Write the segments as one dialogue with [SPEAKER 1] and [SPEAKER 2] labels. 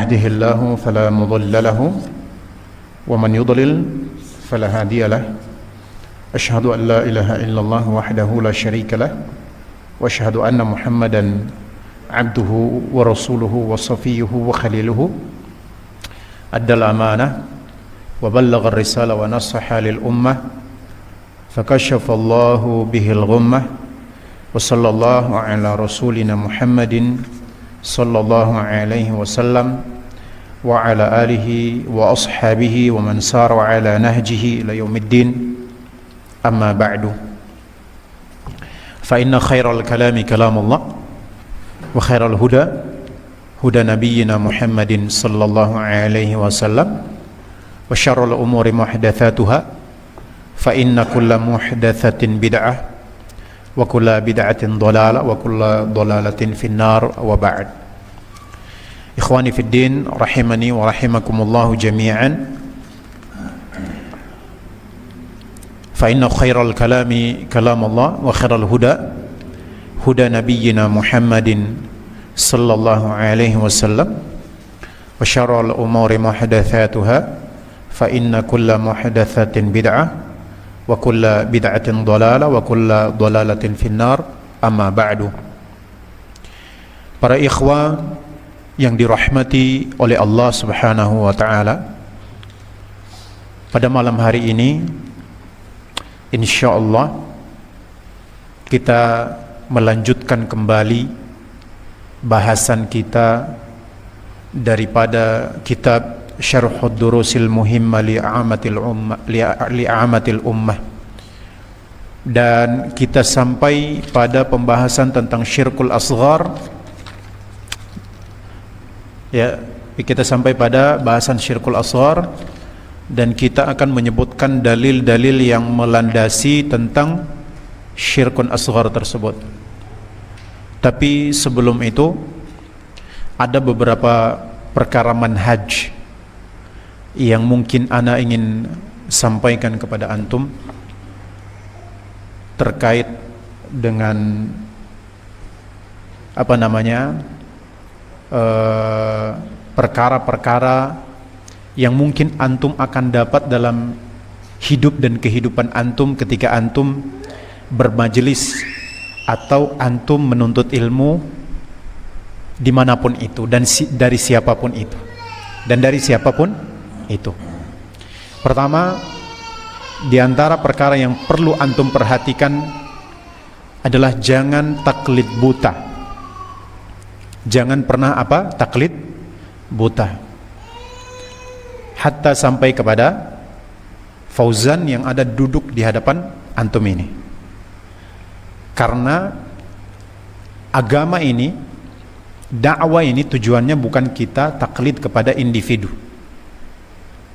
[SPEAKER 1] يهده الله فلا مضل له ومن يضلل فلا هادي له أشهد أن لا إله إلا الله وحده لا شريك له وأشهد أن محمدا عبده ورسوله وصفيه وخليله أدى الأمانة وبلغ الرسالة ونصح للأمة فكشف الله به الغمة وصلى الله على رسولنا محمد صلى الله عليه وسلم وعلى آله وأصحابه ومن سار على نهجه إلى يوم الدين أما بعد فإن خير الكلام كلام الله وخير الهدى هدى نبينا محمد صلى الله عليه وسلم وشر الأمور محدثاتها فإن كل محدثة بدعة وكل بدعة ضلالة وكل ضلالة في النار وبعد إخواني في الدين رحمني ورحمكم الله جميعا فإن خير الكلام كلام الله وخير الهدى هدى نبينا محمد صلى الله عليه وسلم وشر الأمور محدثاتها فإن كل محدثة بدعة وكل بدعة ضلالة وكل ضلالة في النار أما بعد. Para ikhwah yang dirahmati oleh Allah Subhanahu wa taala, pada malam hari ini insyaallah kita melanjutkan kembali bahasan kita daripada kitab Syarhud Durusil Muhimmah li'amatil ummah, dan kita sampai pada pembahasan tentang syirkul asghar. Ya, kita sampai pada bahasan syirkul asghar dan kita akan menyebutkan dalil-dalil yang melandasi tentang syirkun asghar tersebut. Tapi sebelum itu ada beberapa perkara manhaj yang mungkin ana ingin sampaikan kepada antum terkait dengan perkara-perkara yang mungkin antum akan dapat dalam hidup dan kehidupan antum ketika antum bermajelis atau antum menuntut ilmu dimanapun itu dan dari siapapun itu. Pertama, di antara perkara yang perlu antum perhatikan adalah jangan taklid buta. Jangan pernah taklid buta. Hatta sampai kepada Fauzan yang ada duduk di hadapan antum ini. Karena agama ini, dakwah ini tujuannya bukan kita taklid kepada individu.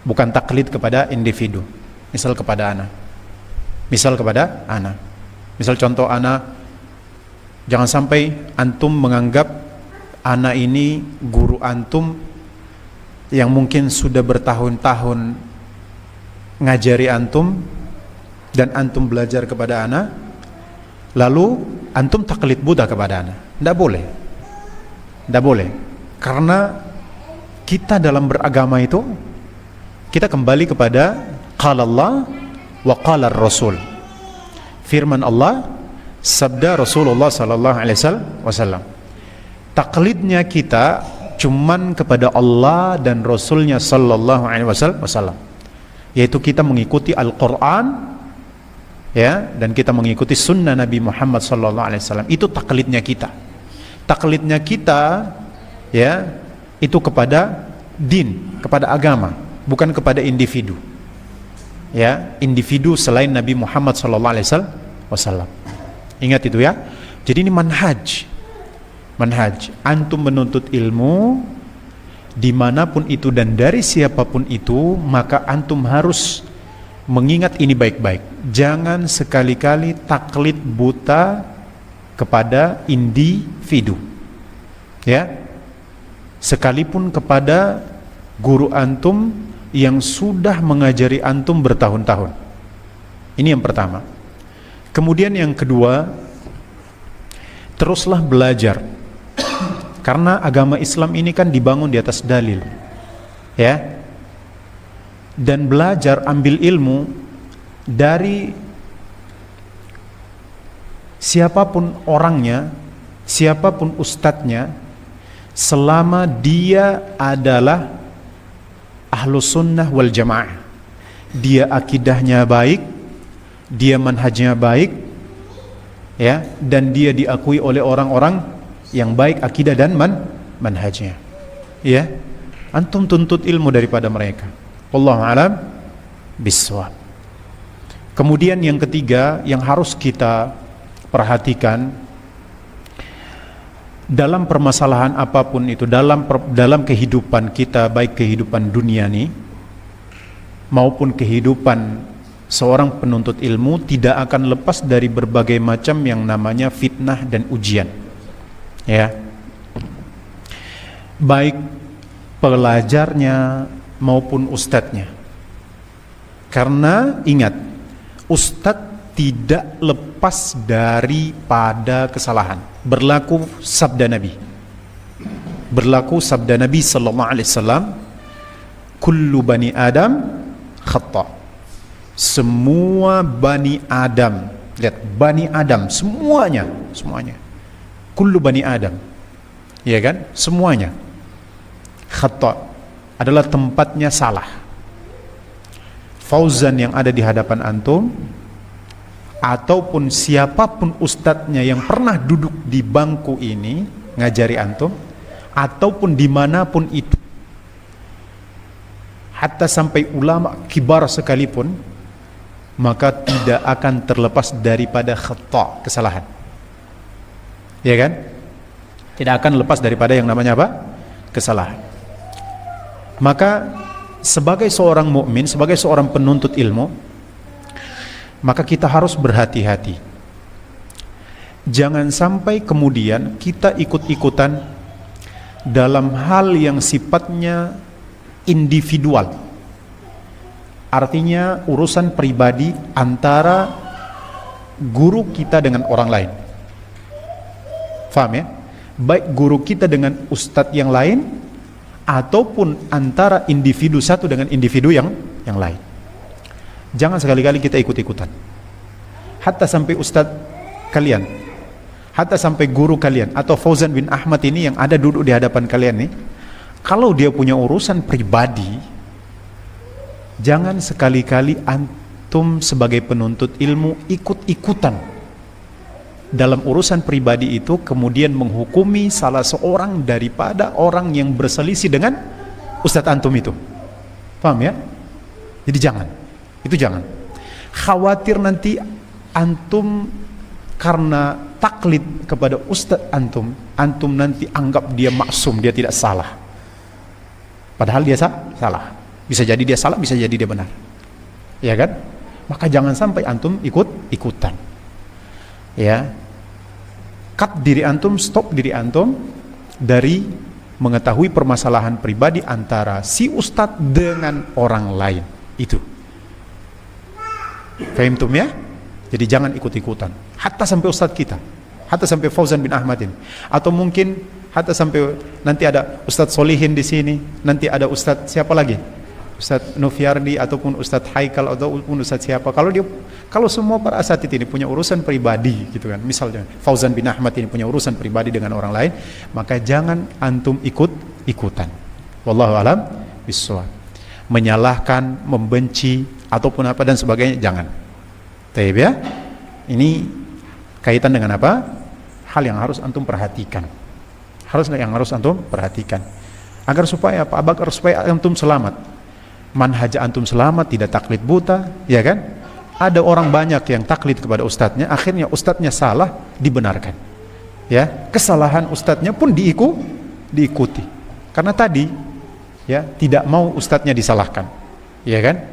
[SPEAKER 1] Bukan taklid kepada individu. Misal kepada ana. Misal contoh ana, jangan sampai antum menganggap ana ini guru antum yang mungkin sudah bertahun-tahun ngajari antum dan antum belajar kepada ana, lalu antum taklid buta kepada ana. Tidak boleh. Karena kita dalam beragama itu kita kembali kepada qala Allah wa qala Rasul. Firman Allah, sabda Rasulullah sallallahu alaihi wasallam. Taklidnya kita cuman kepada Allah dan Rasulnya sallallahu alaihi wasallam. Yaitu kita mengikuti Al-Qur'an, ya, dan kita mengikuti sunnah Nabi Muhammad sallallahu alaihi wasallam. Itu taklidnya kita. Taklidnya kita, ya, itu kepada din, kepada agama, bukan kepada individu. Ya, individu selain Nabi Muhammad sallallahu alaihi wasallam. Ingat itu ya. Jadi ini manhaj. Antum menuntut ilmu dimanapun itu dan dari siapapun itu, maka antum harus mengingat ini baik-baik. Jangan sekali-kali taklid buta kepada individu. Ya. Sekalipun kepada guru antum yang sudah mengajari antum bertahun-tahun. Ini yang pertama. Kemudian yang kedua, teruslah belajar. Karena agama Islam ini kan dibangun di atas dalil, ya. Dan belajar ambil ilmu dari siapapun orangnya, siapapun ustadznya, selama dia adalah ahlus sunnah wal jamaah, dia akidahnya baik, dia manhajnya baik, ya, dan dia diakui oleh orang-orang yang baik akidah dan manhajnya, ya. Antum tuntut ilmu daripada mereka. Wallahu a'lam bishawab. Kemudian yang ketiga yang harus kita perhatikan dalam permasalahan apapun itu, dalam kehidupan kita, baik kehidupan dunia ini maupun kehidupan seorang penuntut ilmu, tidak akan lepas dari berbagai macam yang namanya fitnah dan ujian, ya, baik pelajarnya maupun ustadznya. Karena ingat, ustadz tidak lepas daripada kesalahan. Berlaku sabda Nabi sallallahu alaihi wasallam, kullu bani Adam khata. Semua bani Adam, lihat, bani Adam semuanya, kullu bani Adam, ya kan, semuanya khata, adalah tempatnya salah. Fauzan yang ada di hadapan antum, ataupun siapapun ustadznya yang pernah duduk di bangku ini ngajari antum, ataupun dimanapun itu, hatta sampai ulama kibar sekalipun, maka tidak akan terlepas daripada khata, kesalahan, ya kan? Tidak akan lepas daripada yang namanya apa? Kesalahan. Maka sebagai seorang mukmin, sebagai seorang penuntut ilmu, maka kita harus berhati-hati. Jangan sampai kemudian kita ikut-ikutan dalam hal yang sifatnya individual. Artinya urusan pribadi antara guru kita dengan orang lain. Faham ya? Baik guru kita dengan ustadz yang lain, ataupun antara individu satu dengan individu yang lain. Jangan sekali-kali kita ikut-ikutan. Hatta sampai ustadz kalian, hatta sampai guru kalian, atau Fauzan bin Ahmad ini yang ada duduk di hadapan kalian nih, kalau dia punya urusan pribadi, jangan sekali-kali antum sebagai penuntut ilmu ikut-ikutan dalam urusan pribadi itu, kemudian menghukumi salah seorang daripada orang yang berselisih dengan ustadz antum itu. Paham ya? Jadi jangan, itu jangan. Khawatir nanti antum karena taklid kepada ustadz antum nanti anggap dia maksum, dia tidak salah, padahal dia salah. Bisa jadi dia salah, bisa jadi dia benar, ya kan? Maka jangan sampai antum ikut-ikutan, ya. Cut diri antum, stop diri antum dari mengetahui permasalahan pribadi antara si ustadz dengan orang lain itu. Fahimtum ya? Jadi jangan ikut-ikutan. Hatta sampai ustadz kita, hatta sampai Fauzan bin Ahmad ini, atau mungkin hatta sampai nanti ada ustadz Solihin di sini, nanti ada ustadz siapa lagi? Ustadz Nufyardi ataupun Ustadz Haikal ataupun Ustadz siapa. Kalau semua para asatid ini punya urusan pribadi gitu kan, misalnya Fauzan bin Ahmad ini punya urusan pribadi dengan orang lain, maka jangan antum ikut-ikutan. Wallahu alam bishawab. Menyalahkan, membenci ataupun apa dan sebagainya jangan. Taib ya. Ini kaitan dengan apa? Hal yang harus antum perhatikan. Yang harus antum perhatikan. Agar supaya apa? Agar supaya antum selamat. Manhaj antum selamat, tidak taklid buta, ya kan? Ada orang banyak yang taklid kepada ustadznya, akhirnya ustadznya salah, dibenarkan, ya. Kesalahan ustadznya pun diikuti, karena tadi, ya, tidak mau ustadznya disalahkan, ya kan?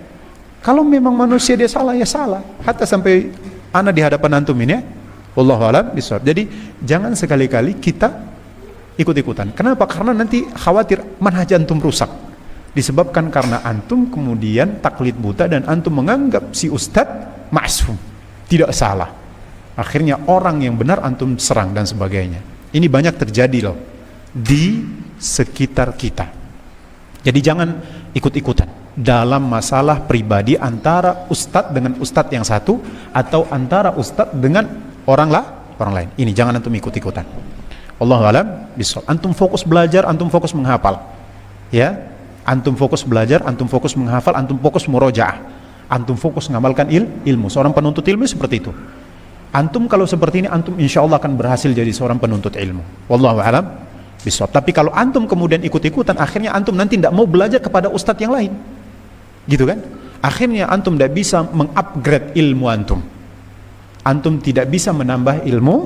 [SPEAKER 1] Kalau memang manusia dia salah, ya salah. Hatta sampai ana di hadapan antum ini, ya, wallahu a'lam bishawab. Jadi jangan sekali-kali kita ikut-ikutan. Kenapa? Karena nanti khawatir manhaj antum rusak. Disebabkan karena antum kemudian taklid buta dan antum menganggap si ustadz maksum, tidak salah. Akhirnya orang yang benar antum serang dan sebagainya. Ini banyak terjadi loh, di sekitar kita. Jadi jangan ikut-ikutan dalam masalah pribadi antara ustadz dengan ustadz yang satu atau antara ustadz dengan orang lain. Ini jangan antum ikut-ikutan. Wallahu a'lam bishawab. Antum fokus belajar, antum fokus menghafal. Ya, antum fokus belajar, antum fokus menghafal, antum fokus murojaah, antum fokus mengamalkan ilmu. Seorang penuntut ilmu seperti itu. Antum kalau seperti ini, antum insya Allah akan berhasil jadi seorang penuntut ilmu. Wallahu a'lam bishawab. Tapi kalau antum kemudian ikut-ikutan, akhirnya antum nanti tidak mau belajar kepada ustadz yang lain, gitu kan? Akhirnya antum tidak bisa mengupgrade ilmu antum. Antum tidak bisa menambah ilmu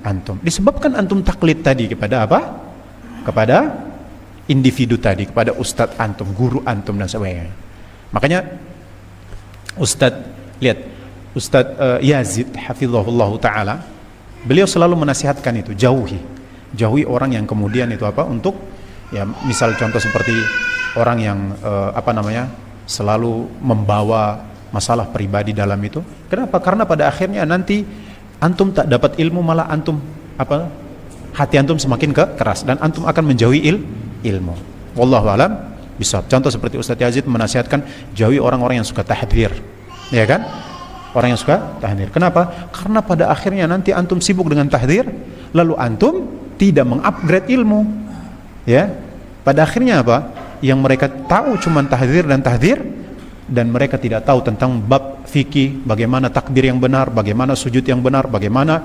[SPEAKER 1] antum. Disebabkan antum taklid tadi kepada apa? Kepada individu tadi, kepada ustadz antum, guru antum dan sebagainya. Makanya Ustadz, lihat Ustadz Yazid hafizahullah ta'ala, beliau selalu menasihatkan itu, jauhi orang yang kemudian itu apa, untuk ya misal contoh seperti orang yang selalu membawa masalah pribadi dalam itu. Kenapa? Karena pada akhirnya nanti antum tak dapat ilmu, malah antum hati antum semakin keras dan antum akan menjauhi ilmu. Wallahu alam bisa. Contoh seperti Ustadz Yazid menasihatkan, jauhi orang-orang yang suka tahdzir, ya kan? Orang yang suka tahdzir. Kenapa? Karena pada akhirnya nanti antum sibuk dengan tahdzir, lalu antum tidak mengupgrade ilmu. Ya. Pada akhirnya apa? Yang mereka tahu cuma tahdzir dan mereka tidak tahu tentang bab fikih, bagaimana takbir yang benar, bagaimana sujud yang benar, bagaimana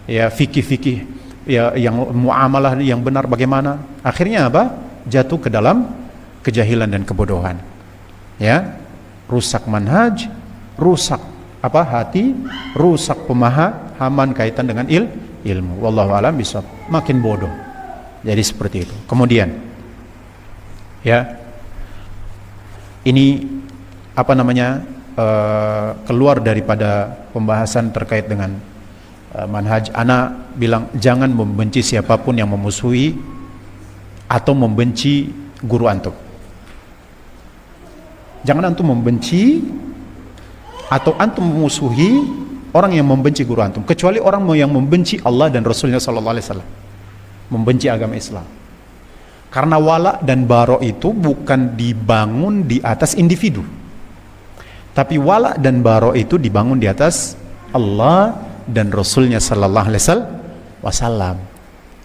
[SPEAKER 1] fikih yang muamalah yang benar bagaimana. Akhirnya apa? Jatuh ke dalam kejahilan dan kebodohan. Ya, rusak manhaj, rusak hati, rusak pemahaman kaitan dengan ilmu. Wallahu alam bisa, makin bodoh. Jadi seperti itu. Kemudian ya, ini keluar daripada pembahasan terkait dengan manhaj. Ana bilang jangan membenci siapapun yang memusuhi atau membenci guru antum. Jangan antum membenci atau antum memusuhi orang yang membenci guru antum, kecuali orang yang membenci Allah dan Rasulnya sallallahu alaihi wasallam, membenci agama Islam. Karena wala dan bara itu bukan dibangun di atas individu, tapi wala dan bara itu dibangun di atas Allah dan Rasulnya sallallahu alaihi wasallam,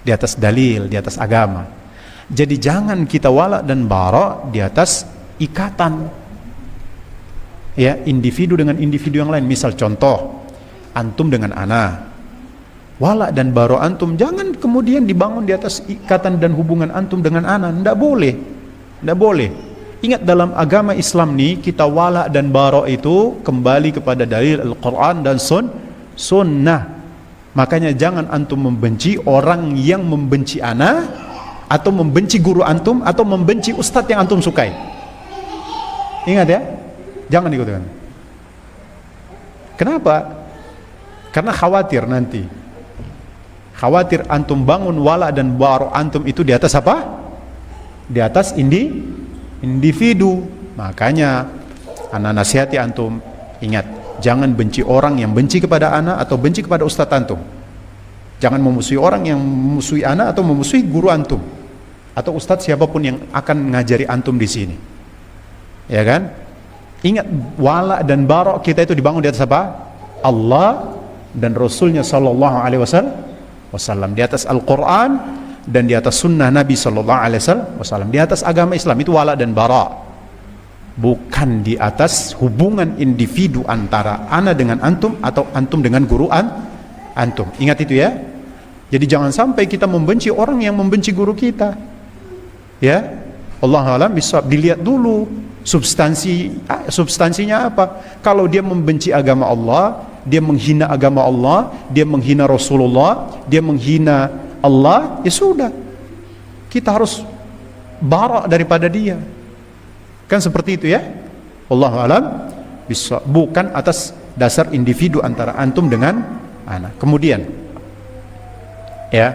[SPEAKER 1] di atas dalil, di atas agama. Jadi jangan kita wala dan bara di atas ikatan ya individu dengan individu yang lain. Misal contoh, antum dengan ana, wala dan bara antum jangan kemudian dibangun di atas ikatan dan hubungan antum dengan ana. Tidak boleh. Ingat, dalam agama Islam nih, kita wala dan bara itu kembali kepada dalil Al-Quran dan sunnah. Makanya jangan antum membenci orang yang membenci ana, atau membenci guru antum, atau membenci ustadz yang antum sukai. Ingat ya, jangan ikutkan. Kenapa? Karena khawatir antum bangun wala dan bara antum itu di atas apa? Di atas individu. Makanya ana nasihati antum, ingat, jangan benci orang yang benci kepada ana atau benci kepada ustadz antum. Jangan memusuhi orang yang memusuhi ana atau memusuhi guru antum atau ustadz siapapun yang akan ngajari antum di sini. Ya kan? Ingat, wala dan bara kita itu dibangun di atas apa? Allah dan Rasulnya sallallahu alaihi wasallam, di atas Al-Quran dan di atas sunnah Nabi sallallahu alaihi wasallam, di atas agama Islam. Itu wala dan bara, bukan di atas hubungan individu antara ana dengan antum atau antum dengan guru antum. Ingat itu ya. Jadi jangan sampai kita membenci orang yang membenci guru kita. Ya, Allah alam bisa dilihat dulu substansinya apa. Kalau dia membenci agama Allah, dia menghina agama Allah, dia menghina Rasulullah, dia menghina Allah, ya sudah, kita harus bara daripada dia. Kan seperti itu ya. Allah alam bisa, bukan atas dasar individu antara antum dengan anak. Kemudian ya,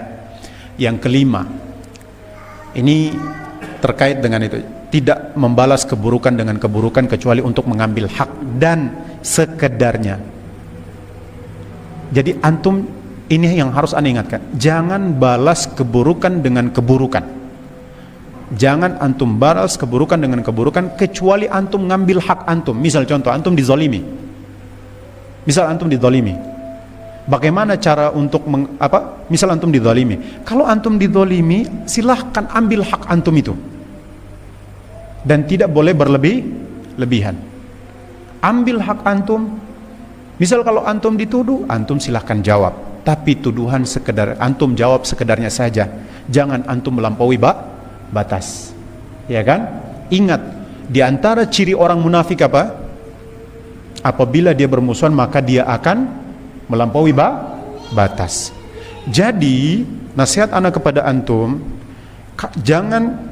[SPEAKER 1] yang kelima, ini terkait dengan itu, tidak membalas keburukan dengan keburukan kecuali untuk mengambil hak dan sekedarnya. Jadi antum ini yang harus Anda ingatkan. Jangan balas keburukan dengan keburukan. Jangan antum balas keburukan dengan keburukan kecuali antum ngambil hak antum. Misal contoh, antum dizalimi. Bagaimana cara untuk misal antum dizalimi. Kalau antum dizalimi, silahkan ambil hak antum itu. Dan tidak boleh berlebihan. Ambil hak antum. Misal kalau antum dituduh, antum silahkan jawab. Tapi tuduhan sekedar antum jawab sekedarnya saja. Jangan antum melampaui batas. Ya kan? Ingat, di antara ciri orang munafik apa? Apabila dia bermusuhan maka dia akan melampaui batas. Jadi, nasihat ana kepada antum, jangan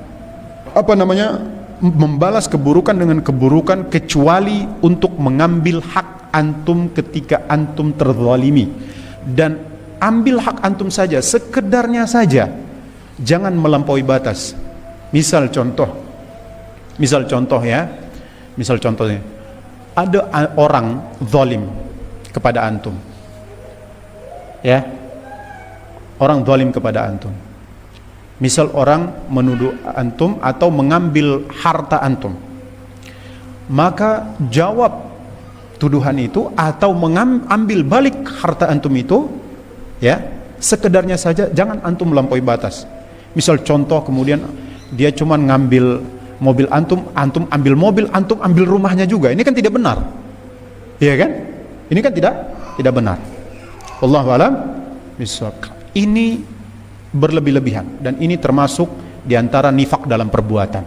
[SPEAKER 1] membalas keburukan dengan keburukan kecuali untuk mengambil hak antum ketika antum terzalimi, dan ambil hak antum saja, sekedarnya saja, jangan melampaui batas. Misal contohnya ada orang zalim kepada antum, ya, orang zalim kepada antum. Misal orang menuduh antum atau mengambil harta antum, maka jawab tuduhan itu atau mengambil balik harta antum itu, ya, sekedarnya saja, jangan antum melampaui batas. Misal contoh, kemudian dia cuma ngambil mobil antum ambil mobil, antum ambil rumahnya juga, ini kan tidak benar, ya kan? Ini kan tidak benar. Wallahu a'lam bishawab. Ini berlebih-lebihan dan ini termasuk diantara nifak dalam perbuatan.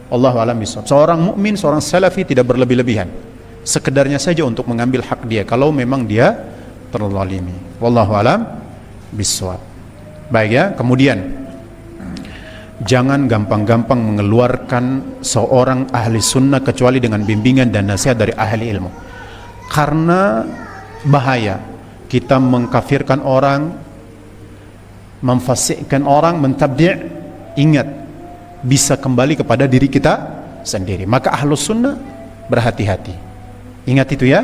[SPEAKER 1] Wallahu a'lam bishawab. Seorang mukmin, seorang salafi tidak berlebih-lebihan, sekedarnya saja untuk mengambil hak dia kalau memang dia terzalimi. Wallahu a'lam bishawab. Baik ya, kemudian jangan gampang-gampang mengeluarkan seorang ahli sunnah kecuali dengan bimbingan dan nasihat dari ahli ilmu. Karena bahaya kita mengkafirkan orang, memfasikkan orang, mentabdi'. Ingat, bisa kembali kepada diri kita sendiri. Maka ahlus sunnah berhati-hati. Ingat itu ya.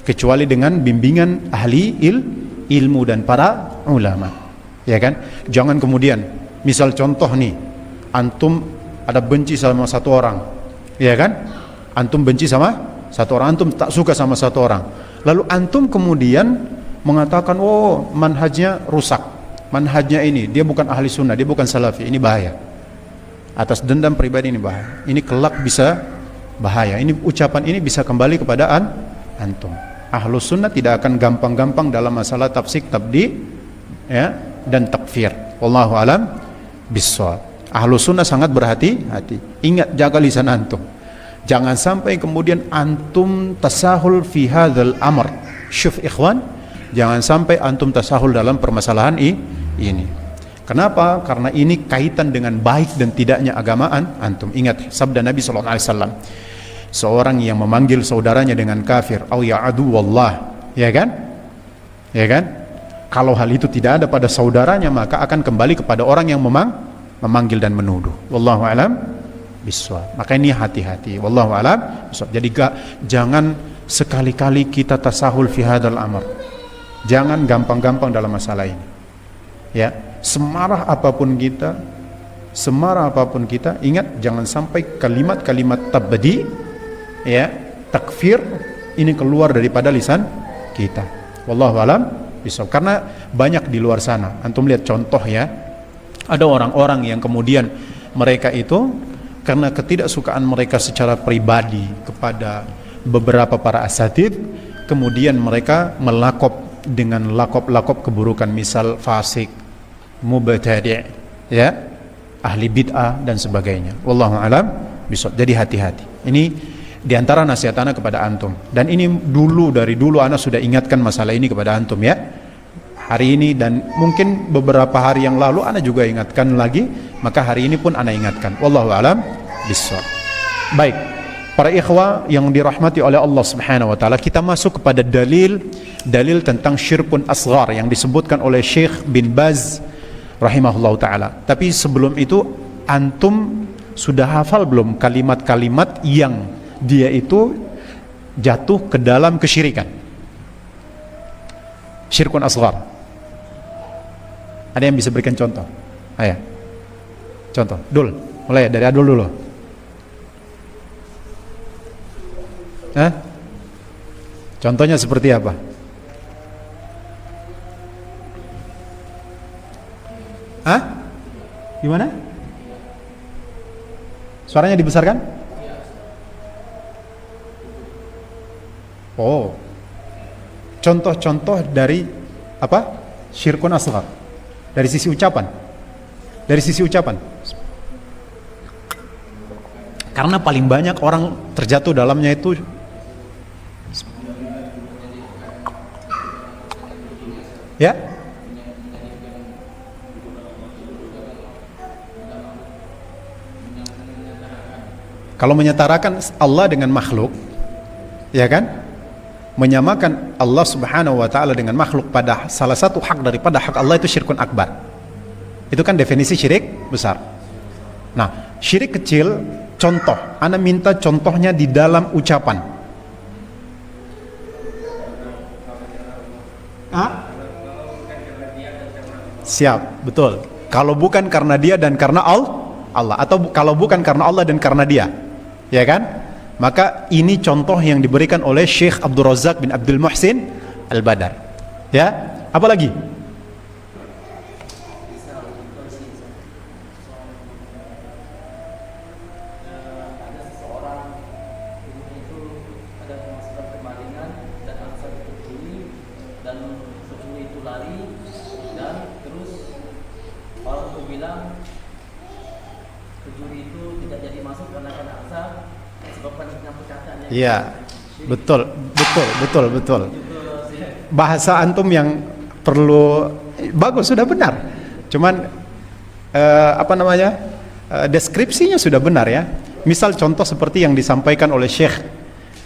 [SPEAKER 1] Kecuali dengan bimbingan ahli ilmu dan para ulama. Ya kan? Jangan kemudian, misal contoh nih, antum ada benci sama satu orang, ya kan? Antum benci sama satu orang, antum tak suka sama satu orang. Lalu antum kemudian mengatakan, oh manhajnya rusak, manhajnya ini, dia bukan ahli sunnah, dia bukan salafi, ini bahaya. Atas dendam pribadi ini bahaya. Ini kelak bisa bahaya. Ini ucapan ini bisa kembali kepada antum. Ahlus sunnah tidak akan gampang-gampang dalam masalah tafsik, tabdi, ya, dan takfir. Wallahu alam bishawab. Ahlus sunnah sangat berhati-hati. Ingat, jaga lisan antum. Jangan sampai kemudian antum tasahul fi hadzal amr. Syuf ikhwan, jangan sampai antum tasahul dalam permasalahan ini. Kenapa? Karena ini kaitan dengan baik dan tidaknya agamaan antum. Ingat sabda Nabi sallallahu alaihi wasallam, seorang yang memanggil saudaranya dengan kafir, au ya adu wallah, ya kan? Ya kan? Kalau hal itu tidak ada pada saudaranya, maka akan kembali kepada orang yang memanggil dan menuduh. Wallahu alam bishawab. Maka ini hati-hati. Wallahu alam bishawab. Jadi jangan sekali-kali kita tasahul fi hadzal amr. Jangan gampang-gampang dalam masalah ini. Ya, semarah apapun kita, ingat jangan sampai kalimat-kalimat tabdi, ya, takfir ini keluar daripada lisan kita. Wallahu alam. Karena banyak di luar sana, antum lihat contoh ya, ada orang-orang yang kemudian mereka itu karena ketidaksukaan mereka secara pribadi kepada beberapa para asatid, kemudian mereka melakop dengan lakop-lakop keburukan, misal fasik, mubtadi', ya, ahli bid'ah dan sebagainya. Wallahu alam bishawab. Jadi hati-hati. Ini diantara nasihat ana kepada antum, dan ini dari dulu ana sudah ingatkan masalah ini kepada antum ya. Hari ini dan mungkin beberapa hari yang lalu ana juga ingatkan lagi, maka hari ini pun ana ingatkan. Wallahu alam bishawab. Baik, para ikhwah yang dirahmati oleh Allah Subhanahu wa taala, kita masuk kepada dalil tentang syirkun asghar yang disebutkan oleh Syekh bin Baz rahimahullahu taala. Tapi sebelum itu, antum sudah hafal belum kalimat-kalimat yang dia itu jatuh ke dalam kesyirikan? Syirkun asghar. Ada yang bisa berikan contoh? Ayo. Contoh. Dul. Mulai dari Adul dulu. Hah? Contohnya seperti apa? Hah? Gimana? Suaranya dibesarkan? Oh. Contoh-contoh dari apa? Syirkun asghar. Dari sisi ucapan. Dari sisi ucapan. Karena paling banyak orang terjatuh dalamnya itu ya. Kalau menyetarakan Allah dengan makhluk, ya kan? Menyamakan Allah Subhanahu wa taala dengan makhluk pada salah satu hak daripada hak Allah itu syirkun akbar. Itu kan definisi syirik besar. Nah, syirik kecil, contoh, ana minta contohnya di dalam ucapan. Siap, betul. Kalau bukan karena dia dan karena Allah, atau kalau bukan karena Allah dan karena dia, ya kan? Maka ini contoh yang diberikan oleh Syekh Abdul Razak bin Abdul Muhsin Al-Badar. Ya, apa lagi? Iya, betul. Bahasa antum yang perlu bagus, sudah benar. Cuman deskripsinya sudah benar ya. Misal contoh seperti yang disampaikan oleh Syekh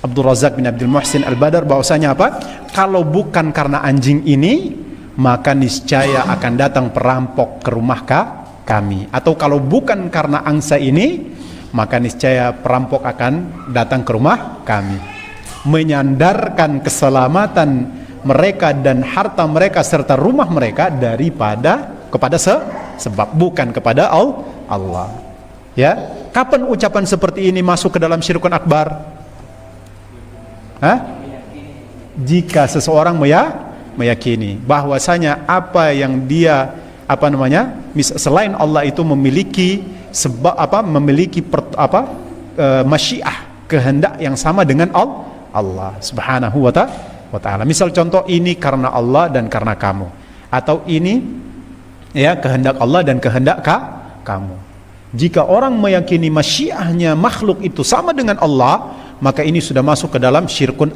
[SPEAKER 1] Abdul Razak bin Abdul Muhsin Al-Badar, bahwasanya apa? Kalau bukan karena anjing ini, maka niscaya akan datang perampok ke rumah kami. Atau kalau bukan karena angsa ini, maka niscaya perampok akan datang ke rumah kami. Menyandarkan keselamatan mereka dan harta mereka serta rumah mereka kepada sebab, bukan kepada Allah. Ya, kapan ucapan seperti ini masuk ke dalam syirkun akbar? Jika seseorang meyakini bahwasanya apa yang dia selain Allah itu memiliki masyiah, kehendak yang sama dengan Allah Subhanahu wa ta'ala. Misal contoh, ini karena Allah dan karena kamu, atau ini ya kehendak Allah dan kehendak kamu. Jika orang meyakini masyiahnya makhluk itu sama dengan Allah, maka ini sudah masuk ke dalam syirkun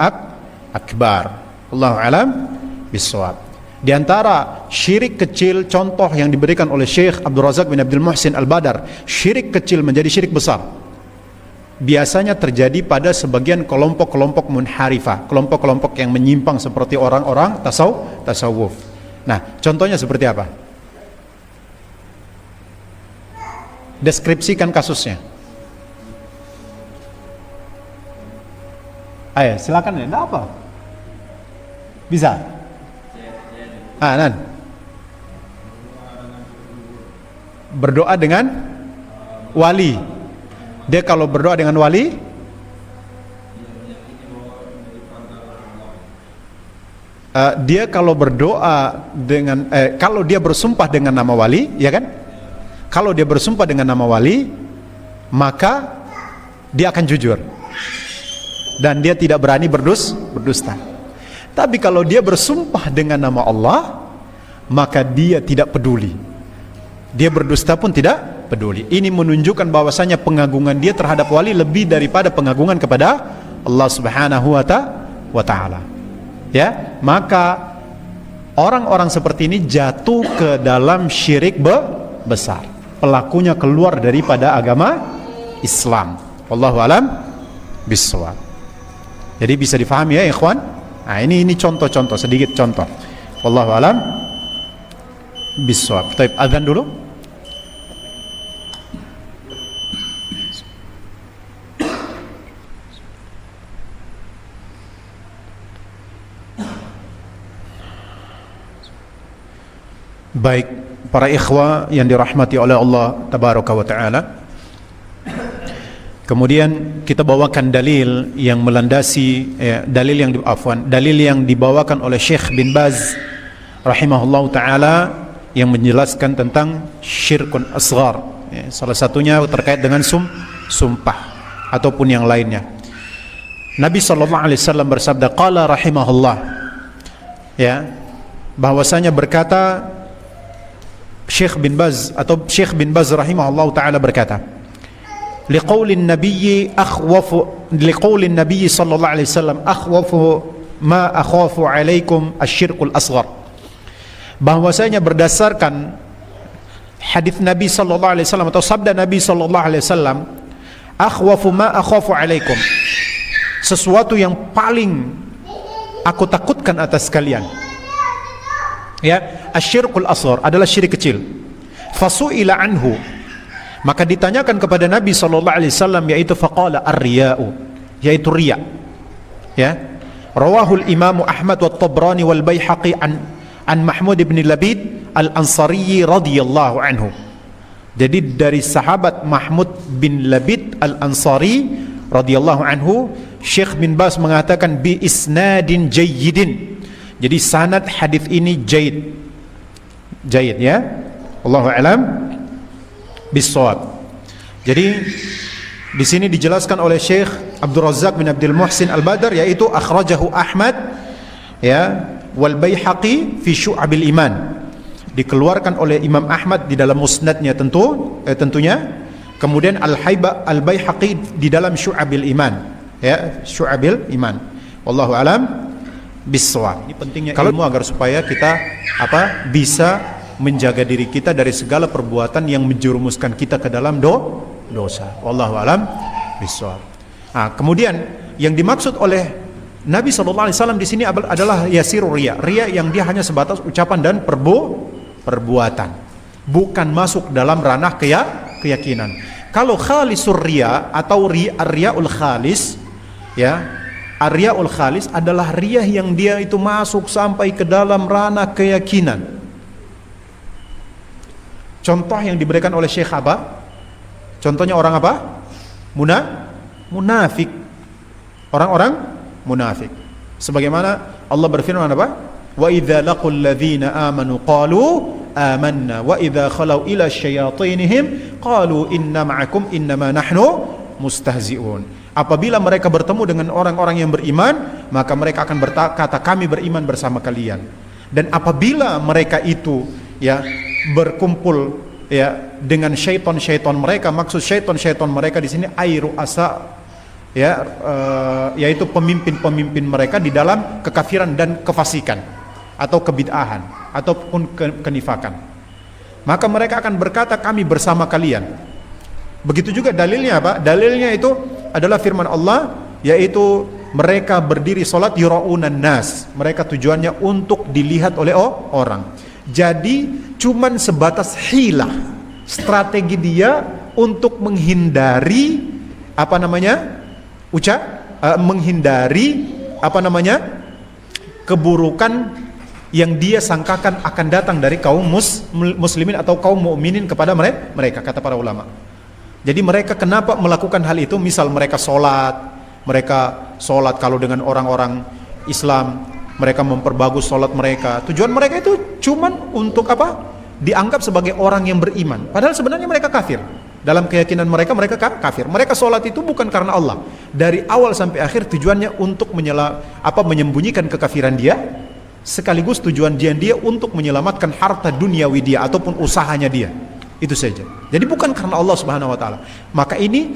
[SPEAKER 1] akbar. Allahu a'lam bishawab. Di antara syirik kecil, contoh yang diberikan oleh Syekh Abdul Razak bin Abdul Muhsin Al-Badar, syirik kecil menjadi syirik besar, biasanya terjadi pada sebagian kelompok-kelompok munharifah, kelompok-kelompok yang menyimpang seperti orang-orang tasawuf. Nah, contohnya seperti apa? Deskripsikan kasusnya. Ayo, silakan ya. Enggak apa? Bisa? Nan. Berdoa dengan wali. Dia kalau berdoa dengan wali, dia kalau berdoa dengan kalau dia bersumpah dengan nama wali, ya kan? Kalau dia bersumpah dengan nama wali, maka dia akan jujur dan dia tidak berani berdusta. Tapi kalau dia bersumpah dengan nama Allah, maka dia tidak peduli. Dia berdusta pun tidak peduli. Ini menunjukkan bahwasanya pengagungan dia terhadap wali lebih daripada pengagungan kepada Allah Subhanahu wa ta'ala. Ya, maka orang-orang seperti ini jatuh ke dalam syirik besar. Pelakunya keluar daripada agama Islam. Wallahu alam bishawab. Jadi bisa difahami ya ikhwan? Nah, ini contoh-contoh, sedikit contoh. Wallahu alam bishawab. Baik, azan dulu. Baik, para ikhwah yang dirahmati oleh Allah tabaraka wa taala. Kemudian kita bawakan dalil yang melandasi dalil yang dibawakan oleh Syekh bin Baz rahimahullahu taala yang menjelaskan tentang syirkun asghar. Salah satunya terkait dengan sumpah ataupun yang lainnya. Nabi sallallahu alaihi wasallam bersabda, qala rahimahullah, bahwasanya berkata Syekh bin Baz rahimahullah taala berkata, liqaulin nabiyyi sallallahu alaihi wasallam akhwafu ma akhafu alaikum asyirkul asghar. Bahwasanya berdasarkan hadis Nabi sallallahu alaihi wasallam atau sabda Nabi sallallahu alaihi wasallam, akhwafu ma akhafu alaikum, sesuatu yang paling aku takutkan atas kalian, asyirkul asghar adalah syirik kecil. Fasu'ila anhu, maka ditanyakan kepada Nabi sallallahu alaihi wasallam, yaitu faqala ar-riya'u, yaitu riya. Rawahul Imam Ahmad wa Tabrani wal Baihaqi an Mahmud bin Labid al-Ansari radhiyallahu anhu. Jadi dari sahabat Mahmud bin Labid al-Ansari radhiyallahu anhu, Syekh bin Baz mengatakan bi isnadin jayyidin. Jadi sanad hadis ini jayyid ya. Allahu a'lam bis-shawab. Jadi di sini dijelaskan oleh Syekh Abdul Razzaq bin Abdul Muhsin Al-Badr, yaitu akhrajahu Ahmad wal Baihaqi fi Syu'abil Iman. Dikeluarkan oleh Imam Ahmad di dalam musnadnya tentunya. Kemudian Al-Baihaqi di dalam Syu'abil Iman, Syu'abil Iman. Wallahu a'lam bis-shawab. Ini pentingnya ilmu agar supaya kita bisa menjaga diri kita dari segala perbuatan yang menjerumuskan kita ke dalam dosa. Wallahu a'lam bis-shawab. Kemudian yang dimaksud oleh Nabi sallallahu alaihi wasallam di sini adalah yasirur riya. Riya yang dia hanya sebatas ucapan dan perbuatan, bukan masuk dalam ranah keyakinan. Kalau khalisur riya atau riyaul khalis, ar-riyaul khalis adalah riya yang dia itu masuk sampai ke dalam ranah keyakinan. Contoh yang diberikan oleh Syekh apa? Contohnya orang apa? Munafik. Orang-orang munafik. Sebagaimana Allah berfirman apa? Wa idza laqul ladzina amanu qalu amanna wa idza khalau ila syayatinihim qalu inna ma'akum innama nahnu mustahzi'un. Apabila mereka bertemu dengan orang-orang yang beriman, maka mereka akan berkata, kami beriman bersama kalian. Dan apabila mereka itu berkumpul dengan syaitan-syaitan mereka, maksud syaitan-syaitan mereka di sini airu asa, yaitu pemimpin-pemimpin mereka di dalam kekafiran dan kefasikan atau kebid'ahan ataupun kenifakan, maka mereka akan berkata kami bersama kalian. Begitu juga dalilnya apa? Dalilnya itu adalah firman Allah, yaitu mereka berdiri salat yuraunan nas, mereka tujuannya untuk dilihat oleh orang. Jadi cuman sebatas hilah, strategi dia untuk menghindari menghindari keburukan yang dia sangkakan akan datang dari kaum muslimin atau kaum mukminin kepada mereka, kata para ulama. Jadi mereka kenapa melakukan hal itu? Misal mereka sholat kalau dengan orang-orang Islam, mereka memperbagus sholat mereka. Tujuan mereka itu cuman untuk dianggap sebagai orang yang beriman. Padahal sebenarnya mereka kafir. Dalam keyakinan mereka kafir. Mereka sholat itu bukan karena Allah. Dari awal sampai akhir tujuannya untuk menyembunyikan kekafiran dia, sekaligus tujuan dia untuk menyelamatkan harta duniawi dia ataupun usahanya dia. Itu saja. Jadi bukan karena Allah Subhanahu wa taala. Maka ini